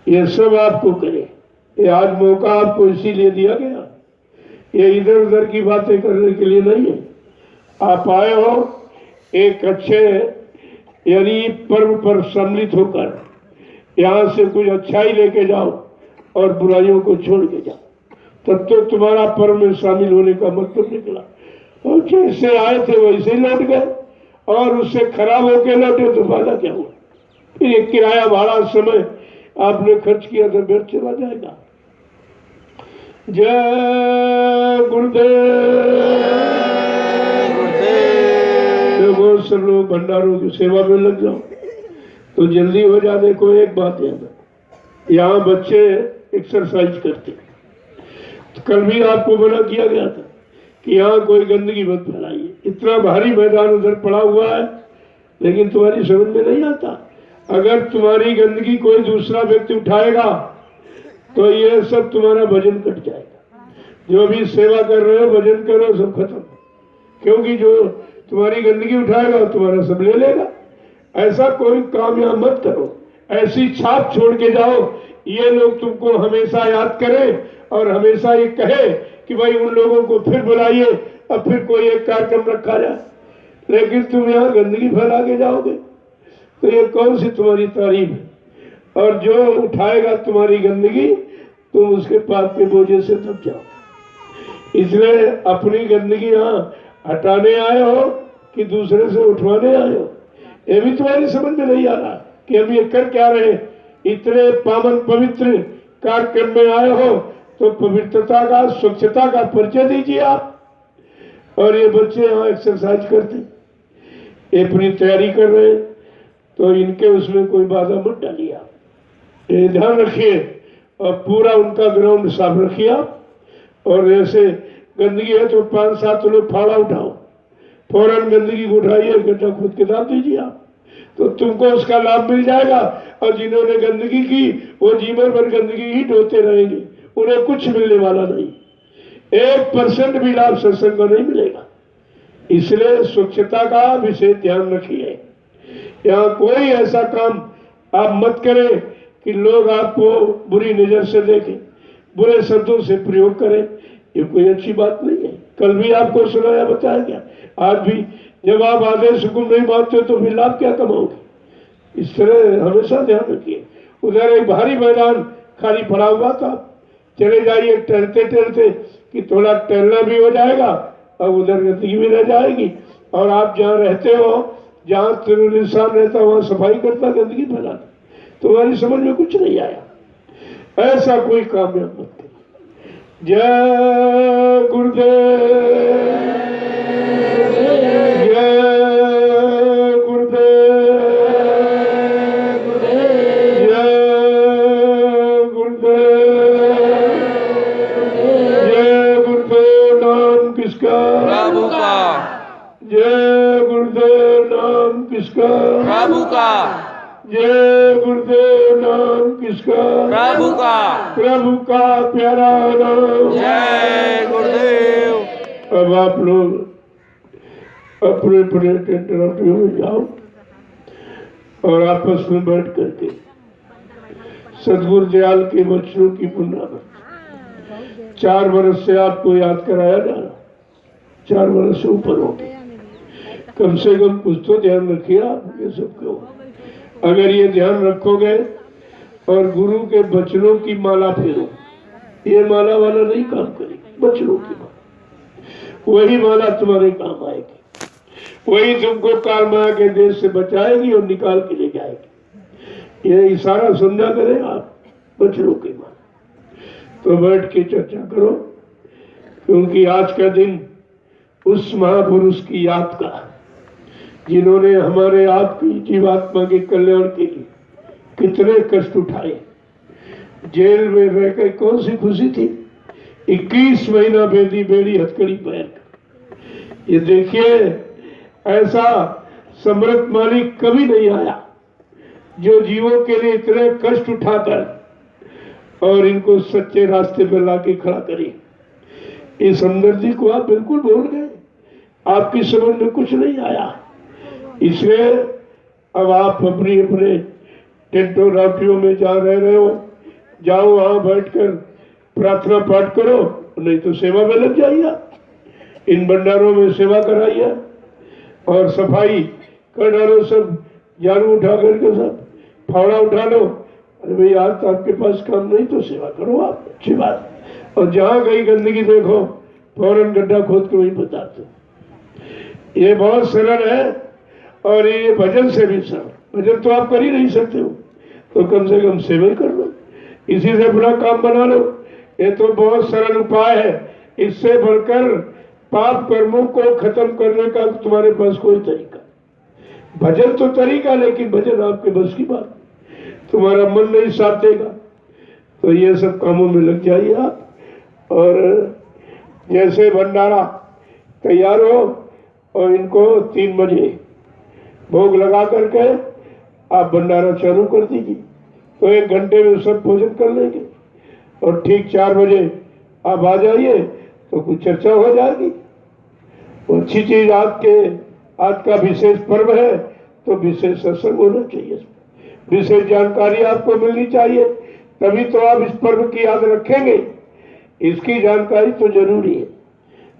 ये सब आपको करे। ये आज मौका आपको इसीलिए दिया गया, ये इधर उधर की बातें करने के लिए नहीं है। आप आए हो एक अच्छे यानी पर्व पर सम्मिलित होकर, यहाँ से कुछ अच्छाई लेके जाओ और बुराइयों को छोड़ के जाओ, तब तो तुम्हारा पर्व में शामिल होने का मतलब निकला। और जैसे आए थे वैसे ही लौट गए, और उससे खराब होके लौटे तो फायदा क्या हुआ। फिर एक किराया भाड़ा समय आपने खर्च किया तो व्यर्थ चला जाएगा। जय गुरुदेव। देखो सब लोग भंडारों की सेवा में लग जाओ तो जल्दी हो जाने को। एक बात है, यहाँ बच्चे एक्सरसाइज करते, तो कल भी आपको मना किया गया था कि यहाँ कोई गंदगी मत फैलाइए। इतना भारी मैदान उधर पड़ा हुआ है, लेकिन तुम्हारी समझ में नहीं आता। अगर तुम्हारी गंदगी कोई दूसरा व्यक्ति उठाएगा तो ये सब तुम्हारा वजन कट जाएगा। जो भी सेवा कर रहे हो वजन करो, सब खत्म। क्योंकि जो तुम्हारी गंदगी उठाएगा तुम्हारा सब ले लेगा। ऐसा कोई काम यहाँ मत करो। ऐसी छाप छोड़ के जाओ ये लोग तुमको हमेशा याद करें और हमेशा ये कहे कि भाई उन लोगों को फिर बुलाइए, अब फिर कोई एक कार्यक्रम रखा जाए। लेकिन तुम यहाँ गंदगी फैला के जाओगे तो ये कौन सी तुम्हारी तारीफ है। और जो उठाएगा तुम्हारी गंदगी तुम उसके पाप के बोझे से दब जाओ। इसलिए अपनी गंदगी यहाँ हटाने आए हो कि दूसरे से उठवाने आए हो, ये भी तुम्हारी समझ में नहीं आ रहा कि हम ये कर क्या रहे। इतने पावन पवित्र कार्यक्रम में आए हो तो पवित्रता का, स्वच्छता का परिचय दीजिए आप। और ये बच्चे यहाँ एक्सरसाइज करते, ये अपनी तैयारी कर रहे हैं, तो इनके उसमें कोई बाधा मत डालिए आप। ये ध्यान रखिए और पूरा उनका ग्राउंड साफ रखिए आप। और ऐसे गंदगी है तो 5-7 लोग फाड़ा उठाओ, फौरन गंदगी को उठाइए, गड्ढा खुद के दाब दीजिए आप, तो तुमको उसका लाभ मिल जाएगा। और जिन्होंने गंदगी की वो जीवन भर गंदगी ही ढोते रहेंगे, उन्हें कुछ मिलने वाला नहीं। 1% भी लाभ सत्संग को नहीं मिलेगा। इसलिए स्वच्छता का विशेष ध्यान रखिए। यहाँ कोई ऐसा काम आप मत करें कि लोग आपको बुरी नजर से देखें, बुरे शब्दों से प्रयोग करें। ये कोई अच्छी बात नहीं है। कल भी आपको सुनाया बताया गया, आज भी जब आप आदेश हुक्म नहीं मानते तो फिर लाभ क्या कमाओगे। इस तरह हमेशा ध्यान रखिए। उधर एक भारी मैदान खाली पड़ा हुआ था, चले जाइए टहलते टहलते कि थोड़ा टहलना भी हो जाएगा और उधर गंदगी भी रह जाएगी। और आप जहाँ रहते हो, जहाँ इंसान रहता वहाँ सफाई करता, गंदगी फैलाता, तुम्हारी समझ में कुछ नहीं आया। ऐसा कोई काम मत करो। जय गुरुदेव, जय गुरुदेव, जय गुरुदेव, जय गुरुदेव। नाम किसका? प्रभु का। जय गुरुदेव। नाम किसका? प्रभु का। जय गुरुदेव। नाम किसका? प्रभु का। प्रभु का प्यारा नाम। जय गुरुदेव। अब आप लोग अपने अपने टेंट में जाओ और आपस में बैठ करके सदगुरु दयाल के वचनों की पुनरावृत्ति। 4 वर्ष से आपको याद कराया जा रहा, 4 वर्ष से ऊपर हो गए। कम से कम कुछ तो ध्यान रखिए आप ये सब क्यों। अगर ये ध्यान रखोगे और गुरु के वचनों की माला फेरो, ये माला वाला नहीं काम करेगी, वचनों की माला, वही माला तुम्हारे काम आएगी, वही तुमको काल माया के देश से बचाएगी और निकाल के ले जाएगी। ये इशारा समझा करें आप, वचनों की माला। तो बैठ के चर्चा करो, क्योंकि आज का दिन उस महापुरुष की याद का, जिन्होंने हमारे आपकी जीवात्मा के कल्याण के लिए कितने कष्ट उठाए। जेल में रहकर कौन सी खुशी थी, 21 महीना बेदी बेड़ी हथकड़ी पैर कर। ये देखिए, ऐसा समर्थ मालिक कभी नहीं आया जो जीवों के लिए इतने कष्ट उठाकर और इनको सच्चे रास्ते पर लाके खड़ा करे। इस हमदर्दी को आप बिल्कुल भूल गए, आपकी समझ में कुछ नहीं आया। इसलिए अब आप अपनी अपने टेंटों राटियों में जा रहे हो, जाओ वहां बैठकर प्रार्थना पाठ करो, नहीं तो सेवा में लग जाइए। इन भंडारों में सेवा कराइए और सफाई कर डालो, सब झाड़ू उठा करके सब फावड़ा उठा लो। अरे भाई आज तो आपके पास काम नहीं तो सेवा करो आप, अच्छी बात। और जहां कहीं गंदगी देखो फौरन गड्ढा खोद के वही बता दो। ये बहुत सरल है और ये भजन से भी सरल। भजन तो आप कर ही नहीं सकते हो, तो कम से कम सेवा कर लो, इसी से अपना काम बना लो। ये तो बहुत सरल उपाय है, इससे बढ़कर पाप कर्मों को खत्म करने का तुम्हारे पास कोई तरीका। भजन तो तरीका, लेकिन भजन आपके बस की बात, तुम्हारा मन नहीं साथ देगा। तो ये सब कामों में लग जाइए आप। और जैसे भंडारा तैयार हो और इनको 3 बजे भोग लगा करके आप भंडारा चालू कर दीजिए, तो 1 घंटे में सब भोजन कर लेंगे। और ठीक 4 बजे आप आ जाइए तो कुछ चर्चा हो जाएगी। अच्छी चीज आज का विशेष पर्व है, तो विशेष सत्संग होना चाहिए, विशेष जानकारी आपको मिलनी चाहिए, तभी तो आप इस पर्व की याद रखेंगे। इसकी जानकारी तो जरूरी है।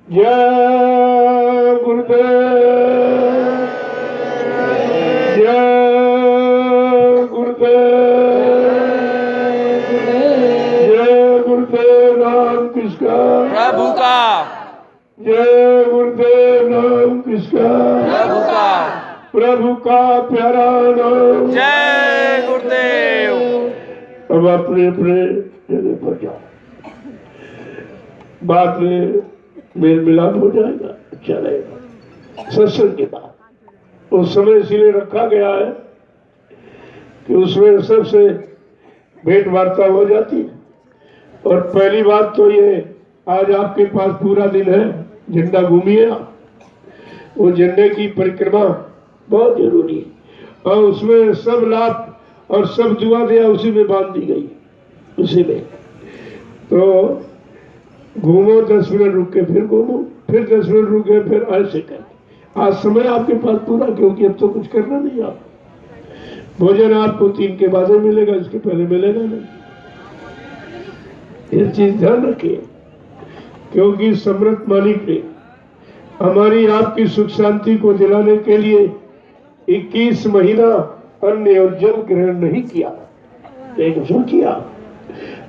जय गुरुदेव, जय गुरुदेव, जय गुरुदेव नाम किसका, प्रभु का। जय गुरुदेव नाम किसका, प्रभु का। प्रभु का प्यारा नाम। जय गुरुदेव। अब अपने अपने जगह पर जाओ, बाद में मेल मिलाप हो जाएगा, अच्छा रहेगा। सत्संग के बाद उस समय इसीलिए रखा गया है कि उसमें सबसे भेंट वार्ता हो जाती है। और पहली बात तो ये, आज आपके पास पूरा दिन है, झंडा घूमिए आप। वो झंडे की परिक्रमा बहुत जरूरी है और उसमें सब लाभ और सब दुआ दिया उसी में बांध दी गई, उसी में। तो घूमो, 10 मिनट रुक के फिर घूमो, फिर 10 मिनट रुके, फिर ऐसे करके आज समय आपके पास पूरा, क्योंकि अब तो कुछ करना नहीं। आप भोजन आपको 3 के बाद मिलेगा, इसके पहले मिलेगा नहीं। ये चीज ध्यान रखिए, क्योंकि समर्थ मालिक ने हमारी आपकी सुख शांति को दिलाने के लिए 21 महीना अन्न और जल ग्रहण नहीं किया। एक सोचिए आप,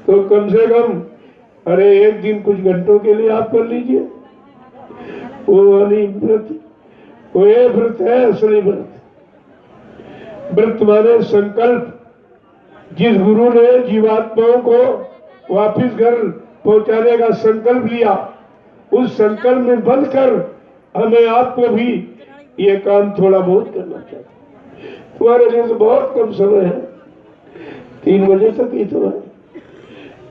तो कम से कम अरे 1 दिन कुछ घंटों के लिए आप कर लीजिए। वो वाली व्रत, वो ये व्रत है असली व्रत। व्रत माने संकल्प। जिस गुरु ने जीवात्माओं को वापिस घर पहुंचाने का संकल्प लिया, उस संकल्प में बंध कर हमें आपको भी ये काम थोड़ा बहुत करना चाहिए। तुम्हारे लिए तो बहुत कम समय है, 3 बजे तक ही तो है।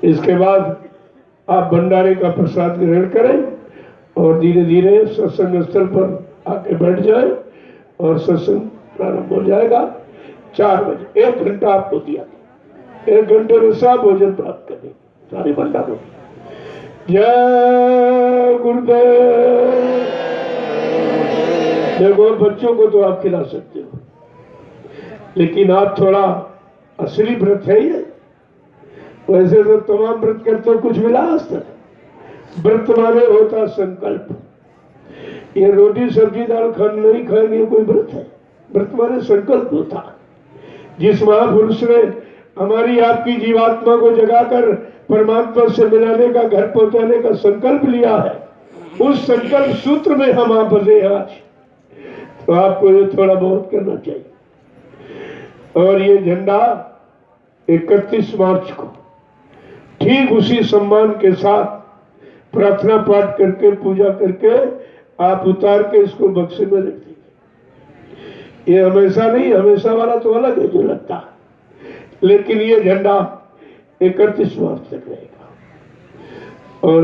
इसके बाद आप भंडारे का प्रसाद ग्रहण करें और धीरे धीरे सत्संग स्थल पर आके बैठ जाए और सत्संग प्रारंभ हो जाएगा। 4 बजे 1 घंटा आपको दिया, 1 घंटे में सब भोजन प्राप्त करें सारे भंडारों। जय गुरुदेव। देखो, बच्चों को तो आप खिला सकते हो, लेकिन आप थोड़ा असली व्रत है ये, वैसे तो तमाम व्रत करते हो, कुछ मिला आज तक? व्रत माने होता संकल्प। ये रोटी सब्जी दाल खाना नहीं खाएंगे कोई व्रत है? व्रत माने संकल्प होता। जिस महापुरुष ने हमारी आपकी जीवात्मा को जगाकर परमात्मा से मिलाने का, घर पहुंचाने का संकल्प लिया है, उस संकल्प सूत्र में हम आप बसे आज। तो आपको ये थोड़ा बहुत करना चाहिए। और ये झंडा 31 मार्च को ठीक उसी सम्मान के साथ प्रार्थना पाठ करके, पूजा करके आप उतार के इसको बक्से में रख दीजिए। ये हमेशा नहीं, हमेशा वाला तो अलग है जो लगता है, लेकिन ये झंडा 31 मार्च तक रहेगा। और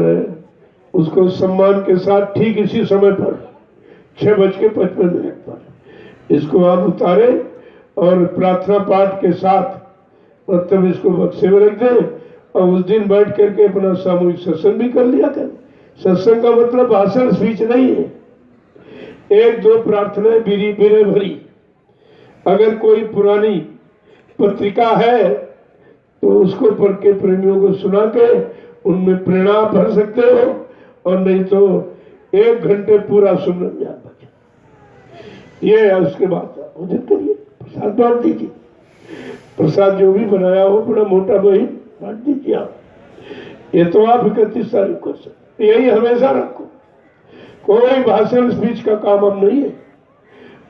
उसको सम्मान के साथ ठीक इसी समय पर 6:55 पर इसको आप उतारे और प्रार्थना पाठ के साथ मतलब इसको बक्से में रख दें। और उस दिन बैठ करके अपना सामूहिक सत्संग भी कर लिया कर। सत्संग का मतलब भाषण स्पीच नहीं है, 1-2 प्रार्थनाएं बिरे भरी। अगर कोई पुरानी पत्रिका है तो उसको पढ़ के प्रेमियों को सुना के उनमें प्रेरणा भर सकते हो, और नहीं तो 1 घंटे पूरा सुमरन ध्यान बचे। ये है। उसके बाद भोजन करिए, प्रसाद बांट दीजिए। प्रसाद जो भी बनाया हो बड़ा मोटा बही बांट दीजिए आप। ये तो आप 31 तारीख कर सकते, यही हमेशा रखो। कोई भाषण स्पीच का काम हम नहीं है।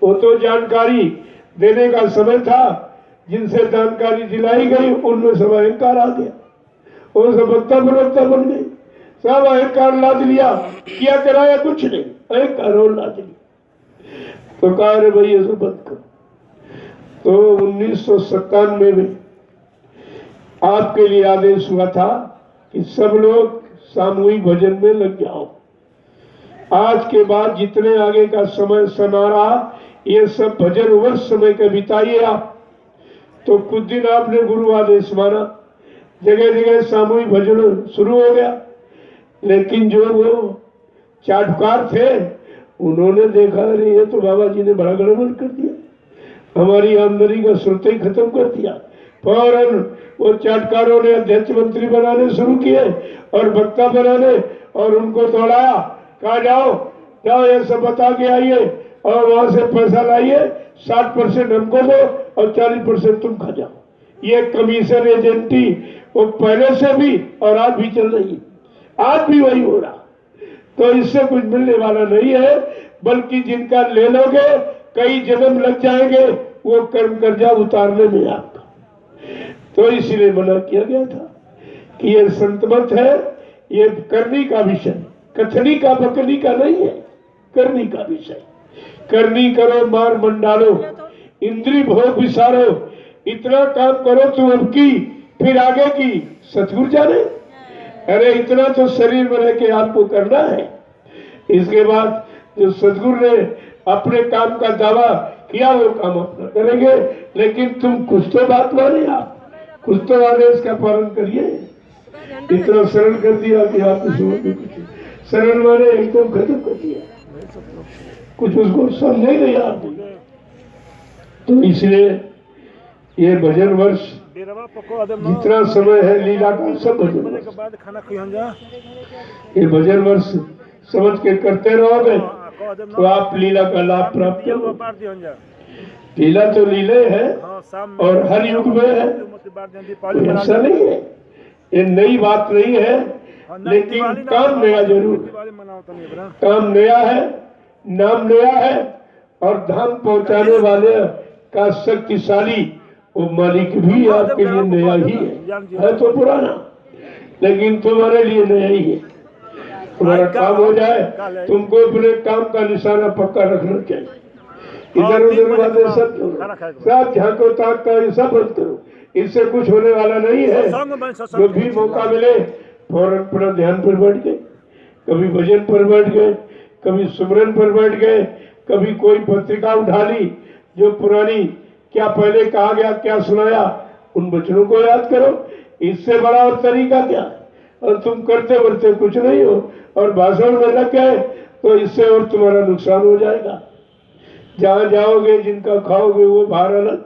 वो तो जानकारी देने का समय था, जिनसे जानकारी दिलाई गई उनमें सब अहंकार आ गया, वो सब वक्ता प्रवक्ता बन गए, सब अहंकार लाद लिया, किया कराया कुछ नहीं, अहंकार और लाद लिया। तो कहा रे भाई ये सब बंद करो। तो 1997 में आपके लिए आदेश हुआ था कि सब लोग सामूहिक भजन में लग जाओ। आज के बाद जितने आगे का समय समा रहा, ये सब भजन वर्ष समय के बिताइए आप। तो कुछ दिन आपने गुरु आदेश माना, जगह जगह सामूहिक भजन शुरू हो गया। लेकिन जो वो चाटुकार थे उन्होंने देखा अरे ये तो बाबा जी ने बड़ा गड़बड़ कर दिया, हमारी आमदनी का स्रोत ही खत्म कर दिया। फौरन वो चाटकारों ने अध्यक्ष मंत्री बनाने शुरू किए और वक्ता बनाने, और उनको दौड़ाया, कहा जाओ जाओ ये सब बता के आइए और वहां से पैसा लाइए, 60% हमको दो और 40% तुम खा जाओ। ये कमीशन एजेंटी वो पहले से भी और आज भी चल रही है, आज भी वही हो रहा। तो इससे कुछ मिलने वाला नहीं है, बल्कि जिनका ले लोगे कई जन्म लग जाएंगे वो कर्म कर्जा उतारने में आपका। तो इसीलिए मना किया गया था कि ये संतमत है, ये करनी का विषय, कथनी का बकनी का नहीं है, करनी का विषय। करनी करो मार मंडालो, इंद्री भोग विसारो, इतना काम करो तुम अब की, फिर आगे की सतगुरु जाने। अरे इतना तो शरीर में रह के आपको करना है। इसके बाद जो सतगुरु ने अपने काम का दावा किया वो काम अपना करेंगे, लेकिन तुम कुछ तो बात माने, आप कुछ तो आदेश का पालन करिए। इतना सरल कर दिया कि आपको समझ में कुछ सरल माने एकदम खत्म कर दिया, कुछ उसको समझे नहीं आपने। तो इसलिए ये भजन वर्ष जितना समय है लीला का सब भजन वर्ष, ये भजन वर्ष समझ के करते रहोगे तो आप लीला का लाभ प्राप्त करोगे। लीला तो लीले है और हर युग में है, ऐसा नहीं है, ये नई बात नहीं है, लेकिन काम नया जरूर है। काम नया है, नाम नया है, और धाम पहुंचाने वाले का शक्तिशाली वो मालिक भी आपके लिए नया ही है तो पुराना, लेकिन तुम्हारे लिए नया ही है। तुम्हारा काम हो जाए, तुमको अपने काम का निशाना पक्का रखना चाहिए। इधर उधर बातें सब छोड़ो, सब झांको ताक का सब बंद करो, इससे कुछ होने वाला नहीं है। जो भी मौका मिले फौरन अपना ध्यान पर बैठ गए, कभी भजन पर बैठ गए, कभी सुमरन पर बैठ गए, कभी कोई पत्रिका उठा ली जो पुरानी क्या पहले कहा गया क्या सुनाया, उन वचनों को याद करो। इससे बड़ा और तरीका क्या? और तुम करते बढ़ते कुछ नहीं हो और भाषण में लग गए तो इससे और तुम्हारा नुकसान हो जाएगा। जहां जाओगे जिनका खाओगे वो भार अलग,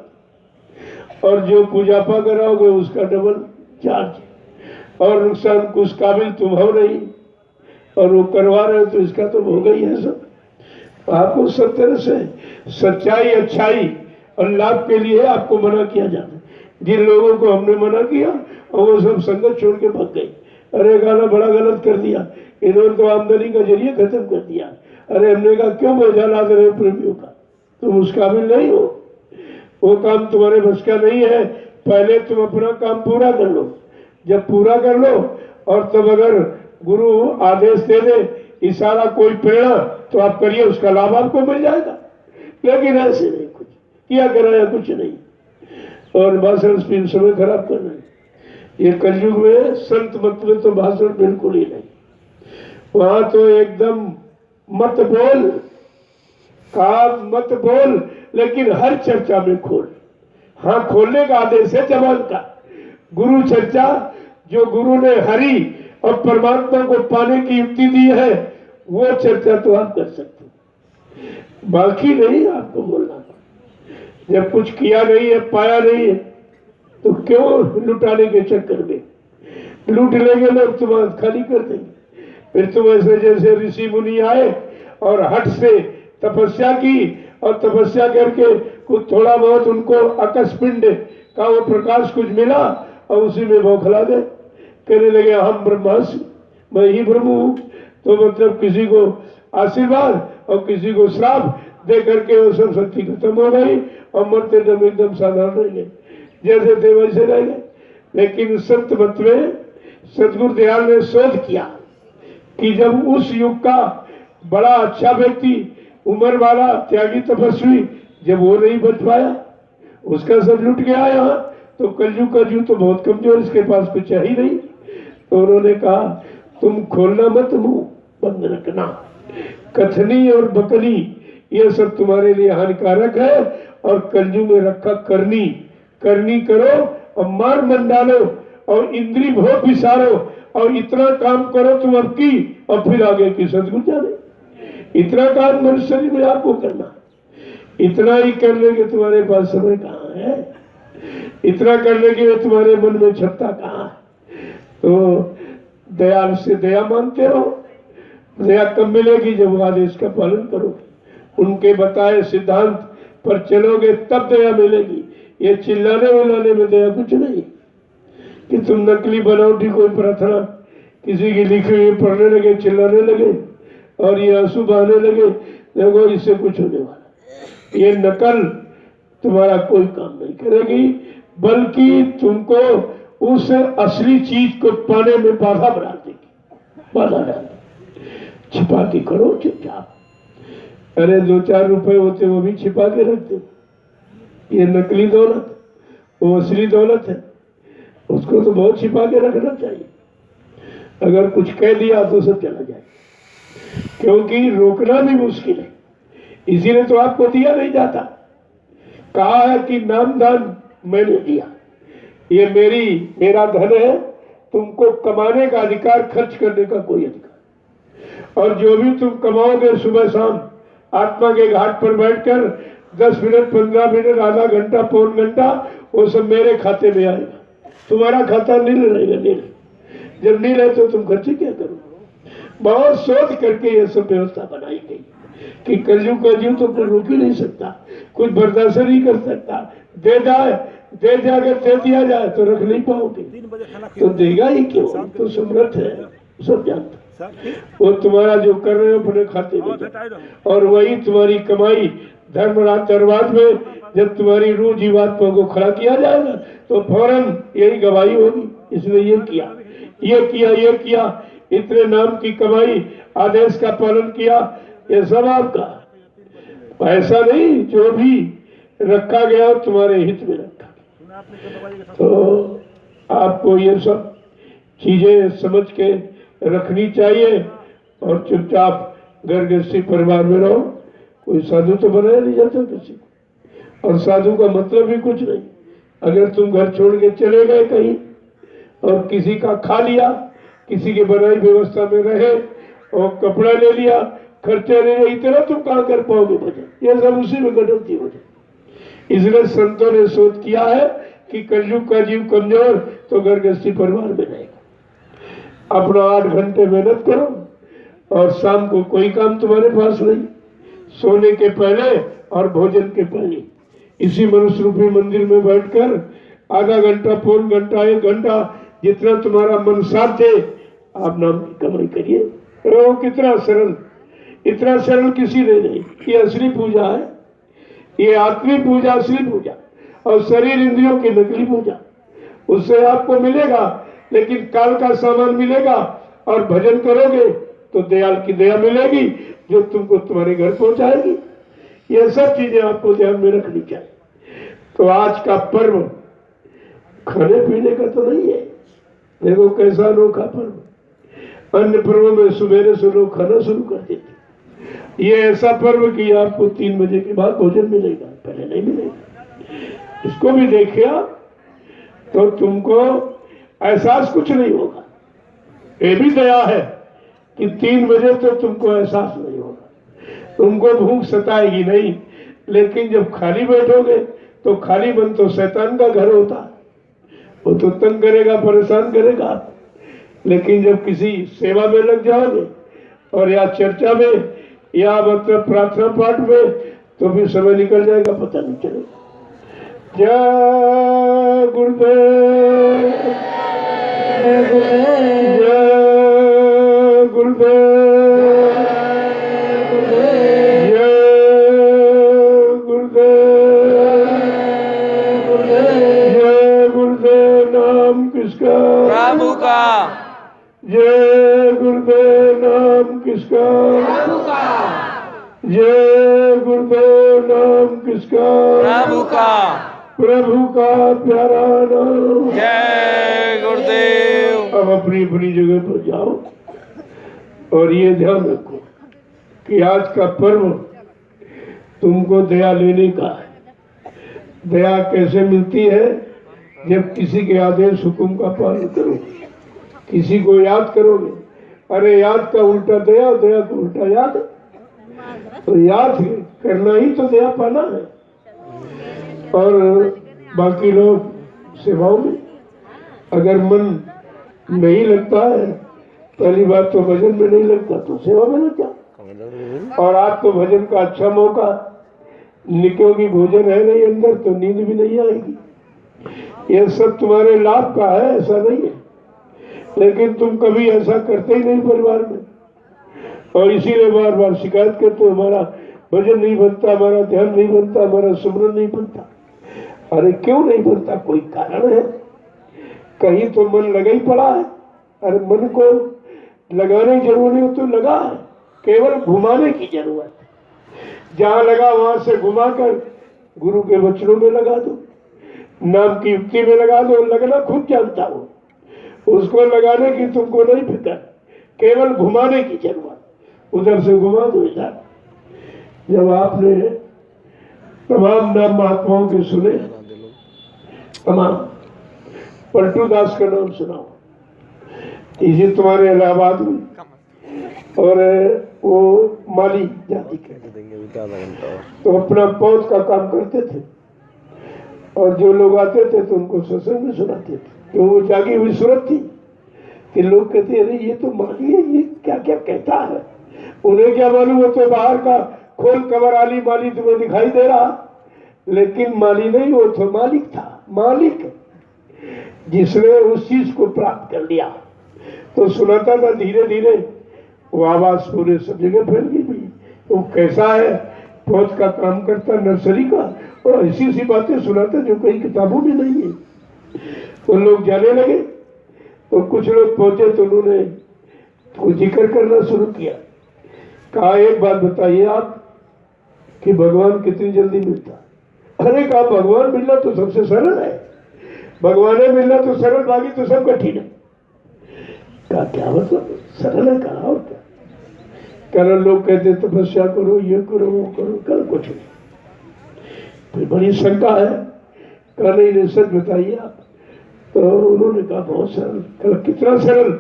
और जो पूजा पा कराओगे उसका डबल चार्ज। और नुकसान कुछ काबिल तुम हो नहीं, और वो करवा रहे हो तो इसका तो हो गई है सब। आपको सब तरह से सच्चाई, अच्छाई और लाभ के लिए आपको मना किया जाता है। जिन लोगों को हमने मना किया और वो सब संगत छोड़ के भाग गए, अरे गाना बड़ा गलत कर दिया, इन्होंने तो आमदनी का जरिए खत्म कर दिया। अरे हमने कहा क्यों मजा ला दे रहे हो प्रेमियों का, तुम उस काबिल नहीं हो, वो काम तुम्हारे बस का नहीं है। पहले तुम अपना काम पूरा कर लो, जब पूरा कर लो और तब अगर गुरु आदेश दे दे, इशारा कोई प्रेरणा, तो आप करिए, उसका लाभ आपको मिल जाएगा। लेकिन ऐसे नहीं, कुछ किया कराया कुछ नहीं, और भाषण स्पीन समय खराब कर रहे। ये कलयुग में संत मत में तो भाषण बिल्कुल ही नहीं, वहां तो एकदम मत बोल, काम मत बोल, लेकिन हर चर्चा में खोल। हाँ, खोलने का आदेश है जवान का। गुरु चर्चा, जो गुरु ने हरि और परमात्मा को पाने की युक्ति दी है, वो चर्चा तो आप कर सकते हो, बाकी नहीं आपको बोलना। जब कुछ किया नहीं है, पाया नहीं है, तो क्यों लुटाने के चक्कर में? लूट लेंगे लोग, तुम्हारा खाली कर देंगे। फिर तुम ऐसे जैसे ऋषि मुनि आए और हट से तपस्या की, और तपस्या करके कुछ थोड़ा बहुत उनको आकाशपिंड का वो प्रकाश कुछ मिला, और उसी में बौखला गए, कहने लगे हम ब्रह्मास्मि, मैं ही ब्रह्म हूँ। तो मतलब किसी को आशीर्वाद और किसी को श्राप दे करके वो सब शक्ति खत्म हो गई, और मरते दम एकदम साधारण रह गए, जैसे थे वैसे रह गए। लेकिन संत मत में सदगुरु दयाल ने शोध किया कि जब उस युग का बड़ा अच्छा व्यक्ति, उम्र वाला त्यागी तपस्वी, जब वो नहीं बच पाया, उसका सब लुट गया यहाँ, तो कलयुग का जीव तो बहुत कमजोर, इसके पास कुछ है ही नहीं। तो उन्होंने कहा तुम खोलना मत, मुंह बंद रखना, कथनी और बकनी ये सब तुम्हारे लिए हानिकारक है, और कलयुग में रखा करनी, करनी करो और मार मन डालो और इंद्री भोग विसारो, और इतना काम करो तुम अब की, और फिर आगे की सदगुरु जाने। इतना काम मनुष्य शरीर में आपको करना, इतना ही करने के तुम्हारे पास समय कहाँ है, इतना करने के तुम्हारे मन में क्षमता कहाँ है? तो दयाल से दया मांगते रहो। दया कब मिलेगी? जब आदेश का पालन करोगे, उनके बताए सिद्धांत पर चलोगे, तब दया मिलेगी। ये चिल्लाने विल्लाने में दया कुछ नहीं, कि तुम नकली बनावटी कोई प्रार्थना किसी की लिखी हुई पढ़ने लगे, चिल्लाने लगे और ये आंसू बहाने लगे, देखो इससे कुछ होने वाला। ये नकल तुम्हारा कोई काम नहीं करेगी, बल्कि तुमको उस असली चीज को पाने में बाधा बना देगी, बाधा डाल देगी। छिपा के करो चुपचाप। अरे 2-4 रुपए होते वो भी छिपा के रखते, ये नकली दौलत, वो असली दौलत है, उसको तो बहुत छिपा के रखना चाहिए। अगर कुछ कह दिया तो सब चला जाए, क्योंकि रोकना भी मुश्किल है, इसीलिए तो आपको दिया नहीं जाता। कहा है कि नाम दान मैंने दिया, ये मेरा धन है, तुमको कमाने का अधिकार, खर्च करने का कोई अधिकार। और जो भी तुम कमाओगे सुबह शाम आत्मा के घाट पर बैठकर 10 मिनट, 15 मिनट, आधा घंटा, पौन घंटा, वो सब मेरे खाते में आएगा। तुम्हारा खाता नील रहेगा, नील। जब नील है तो तुम खर्चे क्या करो? बहुत सोच करके ये सब व्यवस्था बनाई गई कि कलयुग का जीव तो कोई रोक ही नहीं सकता, कुछ बर्दाश्त नहीं कर सकता। दे जाकर दे दिया जाए तो रख नहीं पाओगे, तो देगा ही क्यों? तो समर्थ है, सब जानता। वो तुम्हारा जो कर रहे हो अपने खाते में, और वही तुम्हारी कमाई धर्मराज दरबार में जब तुम्हारी रूह जीवात्मा को खड़ा किया जाएगा तो फौरन यही गवाही होगी, इसने ये किया, ये किया, ये किया, इतने नाम की कमाई, आदेश का पालन किया, ये सब आपका। ऐसा नहीं, जो भी रखा गया तुम्हारे हित में रखा गया। तो आपको ये सब चीजें समझ के रखनी चाहिए, और चुपचाप घर गृहस्थी परिवार में रहो। कोई साधु तो बनाया नहीं जाता किसी को, और साधु का मतलब भी कुछ नहीं। अगर तुम घर छोड़ के चले गए कहीं और किसी का खा लिया, किसी के बनाई व्यवस्था में रहे और कपड़ा ले लिया, खर्चे ले लिया, इतना तुम कहाँ कर पाओगे भजन? ये सब उसी में कटौती हो जाए। इसलिए संतों ने शोध किया है कि कलयुग का जीव कमजोर तो घर गृहस्थी परिवार में रहेगा, अपना 8 घंटे मेहनत करो और शाम को कोई काम तुम्हारे पास नहीं, सोने के पहले और भोजन के पहले इसी मनुष्य रूपी मंदिर में बैठकर आधा घंटा, पौन घंटा, 1 घंटा, जितना तुम्हारा मन साथ है, आप नाम की कमाई करिए। वो कितना सरल, इतना सरल किसी ने नहीं। ये असली पूजा है, ये आत्मिक पूजा, असली पूजा, और शरीर इंद्रियों की नकली पूजा। उससे आपको मिलेगा, लेकिन काल का सामान मिलेगा, और भजन करोगे तो दयाल की दया मिलेगी जो तुमको तुम्हारे घर पहुंचाएगी। ये सब चीजें आपको ध्यान में रखनी चाहिए। तो आज का पर्व खाने पीने का तो नहीं है। देखो कैसा अनोखा पर्व। अन्य पर्व में सवेरे से लोग खाना शुरू कर देते, ये ऐसा पर्व कि आपको 3 बजे के बाद भोजन मिलेगा, पहले नहीं मिलेगा। इसको भी देखिए आप, तो तुमको एहसास कुछ नहीं होगा। ये भी दया है कि 3 बजे तो तुमको एहसास नहीं होगा, तुमको भूख सताएगी नहीं। लेकिन जब खाली बैठोगे तो खाली मन तो शैतान का घर होता है, वो तो तंग करेगा, परेशान करेगा। लेकिन जब किसी सेवा में लग जाओगे और या चर्चा में या मतलब प्रार्थना पाठ में, तो फिर समय निकल जाएगा, पता नहीं चलेगा। जय गुरुदेव, जय गुरुदेव, प्रभु का। जय गुरुदेव, नाम किसका? प्रभु का। जय गुरुदेव, नाम किसका? प्रभु का। प्रभु का प्यारा नाम। जय गुरुदेव। अब अपनी अपनी जगह पर जाओ और ये ध्यान रखो कि आज का पर्व तुमको दया लेने का है। दया कैसे मिलती है? जब किसी के आदेश हुक्म का पालन करोगे, किसी को याद करोगे। अरे याद का उल्टा दया, दया का उल्टा याद। तो याद करना ही तो दया पाना है। और बाकी लोग सेवाओं में अगर मन नहीं लगता है, पहली बात तो भजन में नहीं लगता तो सेवा में लग जाओ। और आज तो भजन का अच्छा मौका, क्योंकि भोजन है नहीं अंदर तो नींद भी नहीं आएगी। यह सब तुम्हारे लाभ का है, ऐसा नहीं है। लेकिन तुम कभी ऐसा करते ही नहीं परिवार में, और इसीलिए बार बार शिकायत करते हो, हमारा भजन नहीं बनता, हमारा ध्यान नहीं बनता, हमारा सुमरन नहीं बनता। अरे क्यों नहीं बनता? कोई कारण है? कहीं तो मन लगा ही पड़ा है। अरे मन को लगाने की जरूरत नहीं, तो लगा है, केवल घुमाने की जरूरत है। जहां लगा वहां से घुमाकर गुरु के वचनों में लगा दो, नाम की युक्ति में लगा दो। लगना खुद जानता हो, उसको लगाने की तुमको नहीं फिक्र, केवल घुमाने की जरूरत। उधर से घुमा दो इधर। जब आपने तमाम नाम महात्माओं के सुने, तमाम पलटू दास का नाम सुनाओ, इसी तुम्हारे इलाहाबाद में, और वो माली जाति के, तो अपना पौध का काम करते थे, और जो लोग आते थे तो उनको सत्संग में सुनाते थे। तो वो जागी हुई सूरत थी कि लोग कहते अरे ये तो माली है, ये क्या क्या कहता है। उन्हें क्या मालूम, वो तो बाहर का खोल कबर आली माली तुम्हें दिखाई दे रहा, लेकिन माली नहीं, वो तो मालिक था। मालिक जिसने उस चीज को प्राप्त कर लिया, तो सुनाता था धीरे धीरे वो आवाज पूरे सब जगह फैल गई। भाई वो कैसा है, पौध का काम करता, नर्सरी का, और ऐसी सी बातें सुनाता जो कई किताबों में नहीं है। तो लोग जाने लगे, तो कुछ लोग पहुंचे तो उन्होंने तो जिक्र करना शुरू किया। कहा एक बात बताइए आप कि भगवान कितनी जल्दी मिलता? अरे कहा भगवान मिलना तो सबसे सरल है, भगवान मिलना तो सरल, बाकी तो सब कठिन है। कहा क्या मतलब सरल है? कहा और क्या? कारण लोग कहते तपस्या करो, ये करो, वो करो, कल कुछ नहीं। फिर बड़ी शंका है, कहा नहीं सच बताइए आप। तो उन्होंने कहा बहुत सरल। कहा कितना सरल?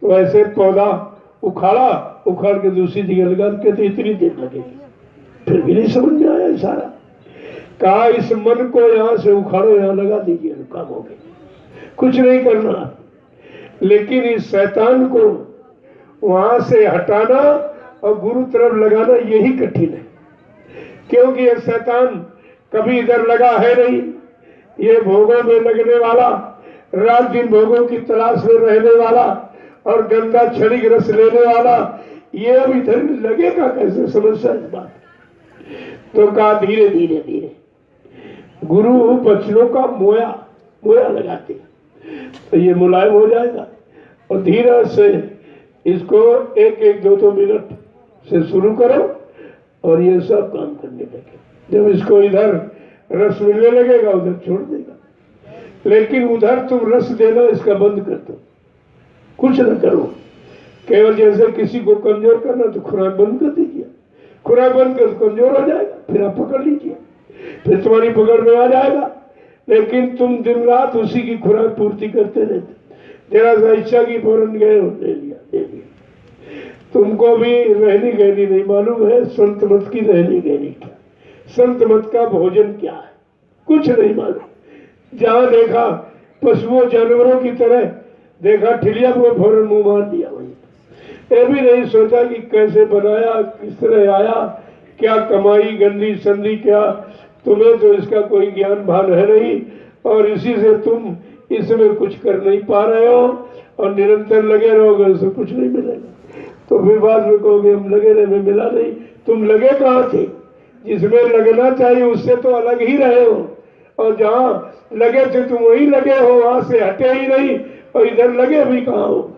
तो ऐसे पौधा उखाड़ा, उखाड़ के दूसरी जगह लगा के, तो इतनी देर लगेगी। फिर भी नहीं समझ में आया इशारा। कहा इस मन को यहाँ से उखाड़ो, यहाँ लगा दीजिए, काम हो गया, कुछ नहीं करना। लेकिन इस शैतान को वहां से हटाना और गुरु तरफ लगाना यही कठिन है, क्योंकि ये शैतान कभी इधर लगा है नहीं। ये भोगों में लगने वाला, रात दिन भोगों की तलाश में रहने वाला और गंदा क्षणिक रस लेने वाला, ये अब इधर लगेगा कैसे? समस्या इस बात। तो कहा धीरे धीरे धीरे गुरु बचनों का मोया लगाते तो ये मुलायम हो जाएगा। और धीरे से इसको एक एक दो मिनट से शुरू करो और ये सब काम करने लगे। जब इसको इधर रस मिलने लगेगा उधर छोड़ देगा, लेकिन उधर तुम रस देना इसका बंद कर दो, कुछ न करो। केवल जैसे किसी को कमजोर करना तो खुराक बंद कर दीजिए, खुराक बंद कर कमजोर हो जाएगा, फिर आप पकड़ लीजिए, फिर तुम्हारी पकड़ में आ जाएगा। लेकिन तुम दिन रात उसी की खुराक पूर्ति करते रहते, जरा सा इच्छा की फौरन गए हो, ले लिया। तुमको भी रहनी गहनी नहीं मालूम है संत मत की रहनी गहनी क्या, संत मत का भोजन क्या है, कुछ नहीं मालूम। जहां देखा पशुओं जानवरों की तरह देखा, ठिलिया को फौरन मुंह मार दिया। वही ये भी नहीं सोचा कि कैसे बनाया, किस तरह आया, क्या कमाई गंदी संधि क्या। तुम्हें तो इसका कोई ज्ञान भान है नहीं, और इसी से तुम इसमें कुछ कर नहीं पा रहे हो और निरंतर लगे रहोगे, उससे कुछ नहीं मिलेगा। तो फिर बाद में कहोगे हम लगे रहे, में मिला नहीं। तुम लगे कहाँ थे? जिसमें लगना चाहिए उससे तो अलग ही रहे हो, और जहाँ लगे थे तुम वही लगे हो, वहां से हटे ही नहीं, और इधर लगे भी कहाँ हो।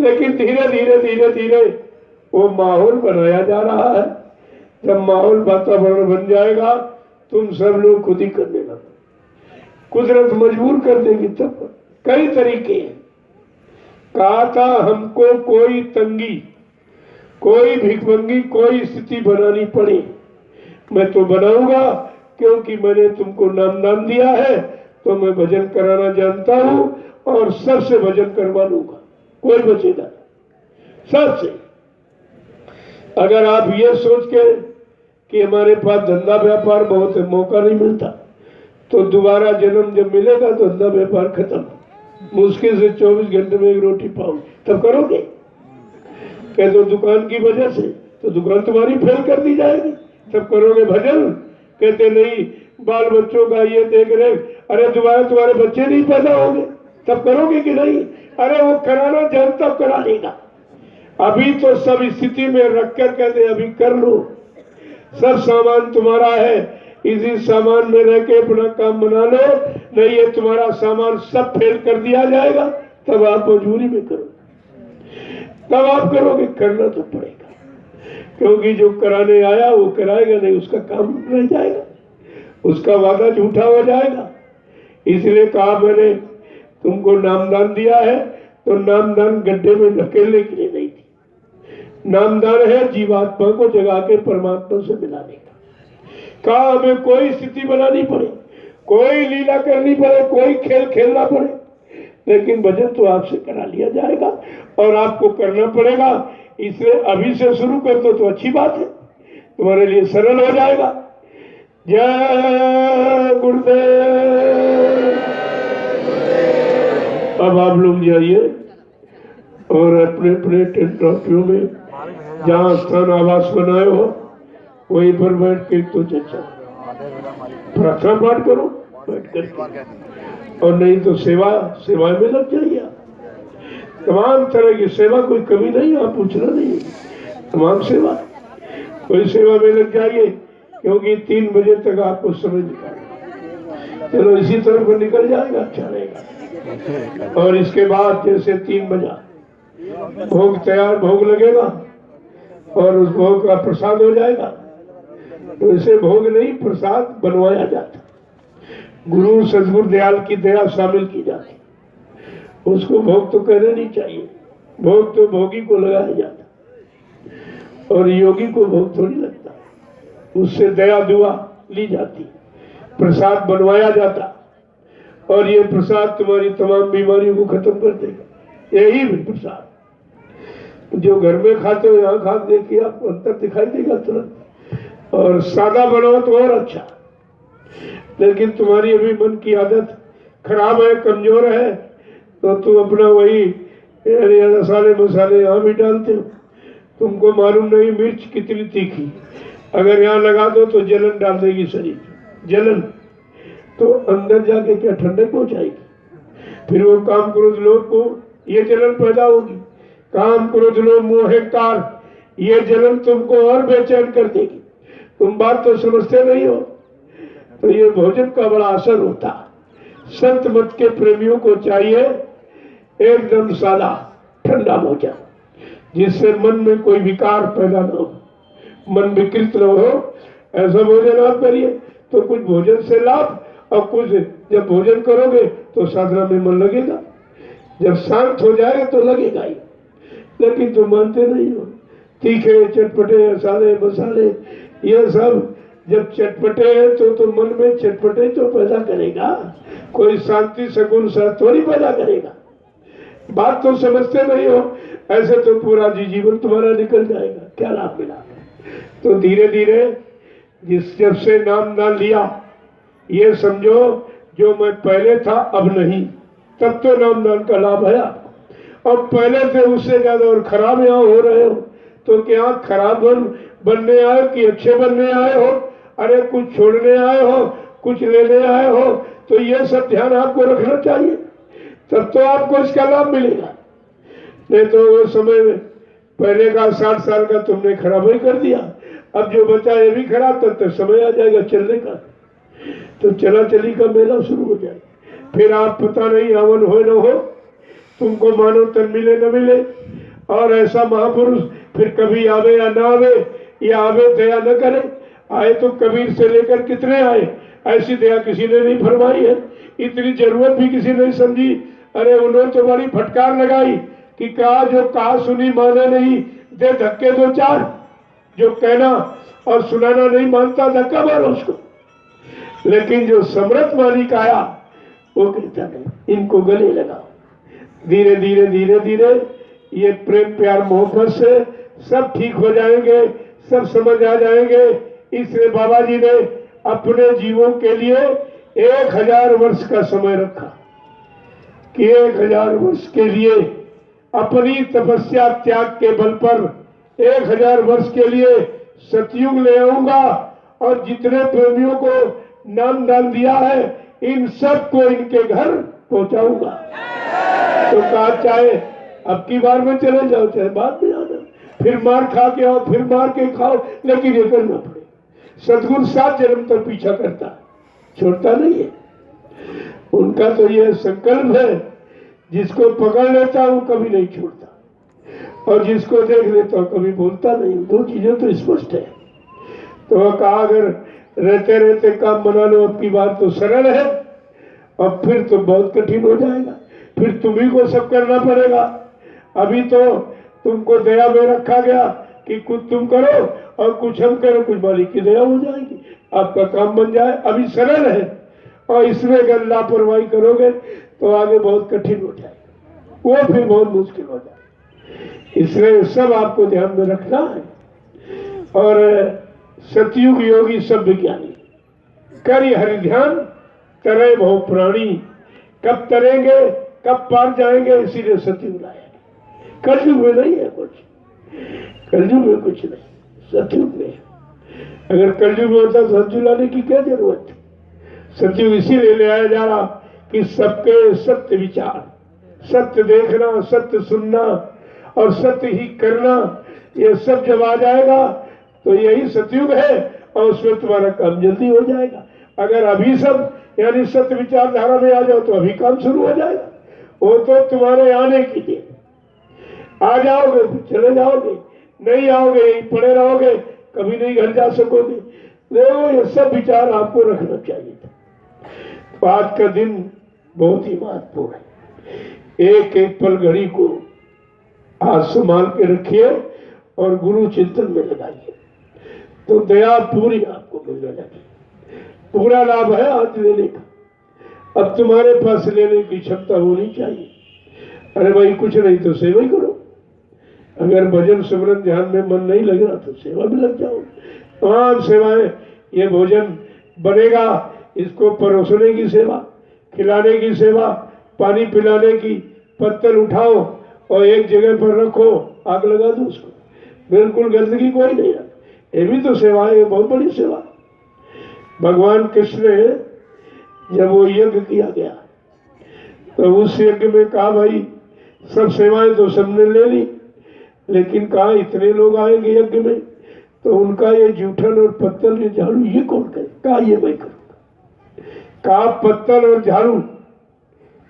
लेकिन धीरे धीरे धीरे धीरे वो माहौल बनाया जा रहा है। जब माहौल वातावरण बन जाएगा तुम सब लोग खुद ही करने लगो, कुदरत मजबूर कर देगी। तब कई तरीके हैं। कहा था हमको कोई तंगी, कोई भिखमंगी, कोई स्थिति बनानी पड़े मैं तो बनाऊंगा, क्योंकि मैंने तुमको नामदान दिया है तो मैं भजन कराना जानता हूं और सबसे भजन करवा लूंगा, कोई बचेगा सबसे। अगर आप ये सोच के कि हमारे पास धंधा व्यापार बहुत है, मौका नहीं मिलता, तो दोबारा जन्म जब मिलेगा तो धंधा व्यापार खत्म, मुश्किल से 24 घंटे में एक रोटी पाओगे, तब करोगे? कहते तो दुकान की वजह से तो दुकान तुम्हारी फेल कर दी जाएगी, तब करोगे भजन? कहते नहीं, बाल बच्चों का ये देख रहे, अरे दोबारा तुम्हारे बच्चे नहीं पैदा होंगे, तब करोगे कि नहीं? अरे वो कराना जानता करा लेगा। अभी तो सब स्थिति में रखकर कहते अभी कर लो, सब सामान तुम्हारा है, इसी सामान में रह के अपना काम बना लो, नहीं ये तुम्हारा सामान सब फेल कर दिया जाएगा, तब आप मजबूरी में करो, तब आप करोगे। करना तो पड़ेगा, क्योंकि जो कराने आया वो कराएगा नहीं, उसका काम रह जाएगा, उसका वादा झूठा हो जाएगा। इसलिए कहा मैंने तुमको नामदान दिया है तो नामदान गड्ढे में धकेलने के लिए नहीं थी, नामदान है जीवात्मा को जगा के परमात्मा से मिलाने का। कहा हमें कोई स्थिति बनानी पड़े, कोई लीला करनी पड़े, कोई खेल खेलना पड़े, लेकिन भजन तो आपसे करा लिया जाएगा और आपको करना पड़ेगा। इसलिए अभी से शुरू कर दो तो अच्छी बात है, तुम्हारे लिए सरल हो जाएगा। जय गुरुदेव। अब आप लोग जाइए और अपने अपने टेंट टॉपियों में जहाँ स्थान आवास बनाए हो वहीं पर बैठ के तो चर्चा प्रार्थना पाठ करो बैठ कर, और नहीं तो सेवा में लग जाइए। तमाम तरह की सेवा, कोई कमी नहीं, आप पूछना नहीं, तमाम सेवा, कोई सेवा में लग जाइए, क्योंकि 3 बजे तक आपको समय निकालना। चलो इसी तरह पर निकल जाएगा, अच्छा रहेगा। और इसके बाद जैसे 3 बजा भोग तैयार, भोग लगेगा और उस भोग का प्रसाद हो जाएगा। तो इसे भोग नहीं प्रसाद बनवाया जाता, गुरु सदगुरु दयाल की दया शामिल की जाती, उसको भोग तो कहना नहीं चाहिए, भोग तो भोगी को लगाया जाता और योगी को भोग थोड़ी लगता, उससे दया दुआ ली जाती, प्रसाद बनवाया जाता और ये प्रसाद तुम्हारी तमाम बीमारियों को खत्म कर देगा। यही भी प्रसाद जो घर में खाते हो यहाँ खा देखिए आपको अंतर दिखाई देगा तुरंत। और सादा बनाओ तो और अच्छा, लेकिन तुम्हारी अभी मन की आदत खराब है, कमजोर है, तो तुम अपना वही ये मसाले मसाले यहाँ भी डालते हो, तुमको मालूम नहीं मिर्च कितनी तीखी, अगर यहाँ लगा दो तो जलन डाल देगी शरीर, जलन तो अंदर जाके क्या ठंडक पहुंचाएगी, फिर वो काम क्रोध लोग को ये जलन पैदा होगी, काम क्रोध लोग मोह कार, ये जलन तुमको और बेचैन कर देगी। तुम बात तो समझते नहीं हो। तो ये भोजन का बड़ा असर होता। संत मत के प्रेमियों को चाहिए एकदम सादा ठंडा भोजन, जिससे मन में कोई विकार पैदा न हो, मन विकृत न हो, ऐसा भोजन आप करिए तो कुछ भोजन से लाभ, और कुछ जब भोजन करोगे तो साधना में मन लगेगा, जब शांत हो जाएगा तो लगेगा ही। लेकिन तुम मानते नहीं हो, तीखे चटपटे साले मसाले ये सब जब चटपटे हैं तो मन में चटपटे तो पैदा करेगा, कोई शांति सगुन सा थोड़ी पैदा करेगा। बात तो समझते नहीं हो, ऐसे तो पूरा जीवन तुम्हारा निकल जाएगा, क्या लाभ मिला। तो धीरे धीरे जब से नाम दान लिया, ये समझो जो मैं पहले था अब नहीं, तब तो नाम दान का लाभ है आपको। अब पहले से उससे ज्यादा और खराब यहाँ हो रहे हो, तो क्या खराब बनने आए कि अच्छे बनने आए हो? अरे कुछ छोड़ने आए हो, कुछ लेने आए हो, तो ये सब ध्यान आपको रखना चाहिए, तब तो आपको इसका लाभ मिलेगा। नहीं तो वो समय में पहले का 60 साल का तुमने खराब ही कर दिया, अब जो बचा ये भी खराब, तब तक समय आ जाएगा चलने का, तो चला चली का मेला शुरू हो जाएगा। फिर आप पता नहीं आवन हो न हो, तुमको मानो तन मिले न मिले। और ऐसा महापुरुष फिर कभी आवे या ना आवे, या आवे दया न करे। आए तो कबीर से लेकर कितने आए, ऐसी दया किसी ने नहीं फरमाई है, इतनी जरूरत भी किसी ने समझी। अरे उन्होंने तो बड़ी फटकार लगाई कि कहा जो कहा सुनी माने नहीं, दे धक्के दो चार, जो कहना और सुनाना नहीं मानता धक्का मारो उसको। लेकिन जो समर्थ मालिक आया वो कहता नहीं, इनको गले लगाओ। धीरे धीरे धीरे धीरे ये प्रेम प्यार मोहब्बत से सब ठीक हो जाएंगे, सब समझ आ जाएंगे। इसलिए बाबा जी ने अपने जीवों के लिए 1000 वर्ष का समय रखा कि 1000 वर्ष के लिए अपनी तपस्या त्याग के बल पर 1000 वर्ष के लिए सतयुग ले आऊंगा, और जितने प्रेमियों को नाम दान दिया है इन सब को इनके घर पहुंचाऊंगा। तो कहा चाहे अब की बार में चले जाओ, चाहे बाद में आ जाओ, फिर मार खा के आओ, फिर मार के खाओ, लेकिन ये करना पड़े। सदगुरु 7 जन्म तक पीछा करता, छोड़ता नहीं है। उनका तो यह संकल्प है, जिसको पकड़ लेता हूं कभी नहीं छोड़ता, और जिसको देख लेता हूं कभी बोलता नहीं। 2 चीजें तो स्पष्ट है। तो कहा अगर रहते रहते काम बना लो, अब की बात तो सरल है, अब फिर तो बहुत कठिन हो जाएगा, फिर तुम्ही को सब करना पड़ेगा। अभी तो तुमको दया में रखा गया कि कुछ तुम करो और कुछ हम करो, कुछ मालिक की दया हो जाएगी, आपका काम बन जाए। अभी सरल है, और इसमें अगर लापरवाही करोगे तो आगे बहुत कठिन हो जाएगा, वो फिर बहुत मुश्किल हो जाएगा। इसलिए सब आपको ध्यान में रखना है। और सतयुग योगी सब विज्ञानी करी हरि ध्यान, तरे बहु प्राणी। कब तरेंगे, कब पार जाएंगे, इसीलिए सतयुग लाया। कलयुग में नहीं है कुछ, कलयुग में कुछ नहीं, सतयुग में। अगर कलयुग में होता तो सतयुग लाने की क्या जरूरत थी। सतयुग इसीलिए ले आया जा रहा कि सबके सत्य विचार, सत्य देखना, सत्य सुनना और सत्य ही करना, ये सब जब आ जाएगा तो यही सतयुग है, और उसमें तुम्हारा काम जल्दी हो जाएगा। अगर अभी सब यानी सत्य विचारधारा में आ जाओ तो अभी काम शुरू हो जाएगा। वो तो तुम्हारे आने की देर, आ जाओगे तो चले जाओगे, नहीं आओगे यहीं पड़े रहोगे, कभी नहीं घर जा सकोगे। देखो ये सब विचार आपको रखना चाहिए था। तो आज का दिन बहुत ही महत्वपूर्ण है। एक एक पल घड़ी को आज संभाल के रखिए और गुरु चिंतन में लगाइए, तो दया पूरी आपको मिलने लगी। पूरा लाभ है आज लेने का। अब तुम्हारे पास लेने की क्षमता होनी चाहिए। अरे भाई कुछ नहीं तो सेवा ही करो। अगर भजन सिमरन ध्यान में मन नहीं लग रहा तो सेवा में लग जाओ। तमाम सेवाएं, ये भोजन बनेगा, इसको परोसने की सेवा, खिलाने की सेवा, पानी पिलाने की, पत्तल उठाओ और एक जगह पर रखो, आग लगा दो उसको, बिल्कुल गंदगी कोई नहीं है। ये भी तो सेवा है, बहुत बड़ी सेवा। भगवान कृष्ण ने जब वो यज्ञ किया गया तो उस यज्ञ में कहा भाई सब सेवाएं तो सबने ले ली, लेकिन कहा इतने लोग आएंगे यज्ञ में तो उनका ये जूठन और पत्तल ये झाड़ू ये कौन करे? कहा ये मैं करूँगा। कहा पत्तल और झाड़ू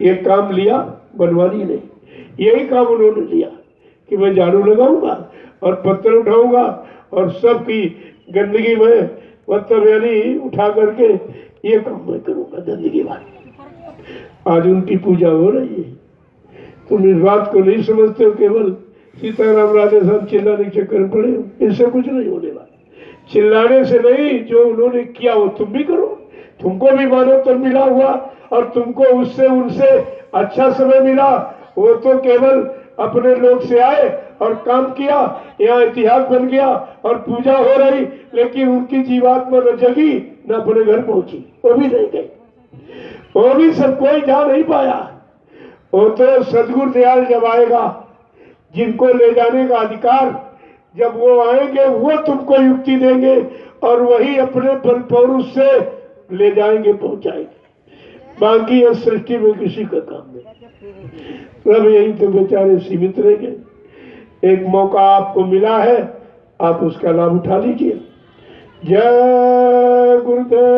ये काम लिया बनवारी ने, यही काम उन्होंने लिया कि मैं झाड़ू लगाऊंगा और पत्थर उठाऊंगा और सबकी गंदगी में मतलब यानी उठा करके ये काम मैं करूंगा गंदगी वाली। आज उनकी पूजा हो रही है। तुम इस बात को नहीं समझते हो, केवल सीताराम राधे साहब चिल्लाने के चक्कर में पड़े हो। इससे कुछ नहीं होने वाला। चिल्लाने से नहीं, जो उन्होंने किया वो तुम भी करो। तुमको भी मानव तन मिला हुआ और तुमको उससे उनसे अच्छा समय मिला। वो तो केवल अपने लोग से आए और काम किया, यहाँ इतिहास बन गया और पूजा हो रही, लेकिन उनकी जीवात्मा न जगी न अपने घर पहुंची, वो भी नहीं गई, वो भी सब कोई जा नहीं पाया। वो तो सदगुरु दयाल जब आएगा, जिनको ले जाने का अधिकार, जब वो आएंगे वो तुमको युक्ति देंगे और वही अपने बल पौरुष से ले जाएंगे, पहुंचाएंगे। बाकी इस सृष्टि में किसी का काम नहीं। सब यही तो बेचारे सीमित रह गए। एक मौका आपको मिला है, आप उसका लाभ उठा लीजिए। जय गुरुदेव।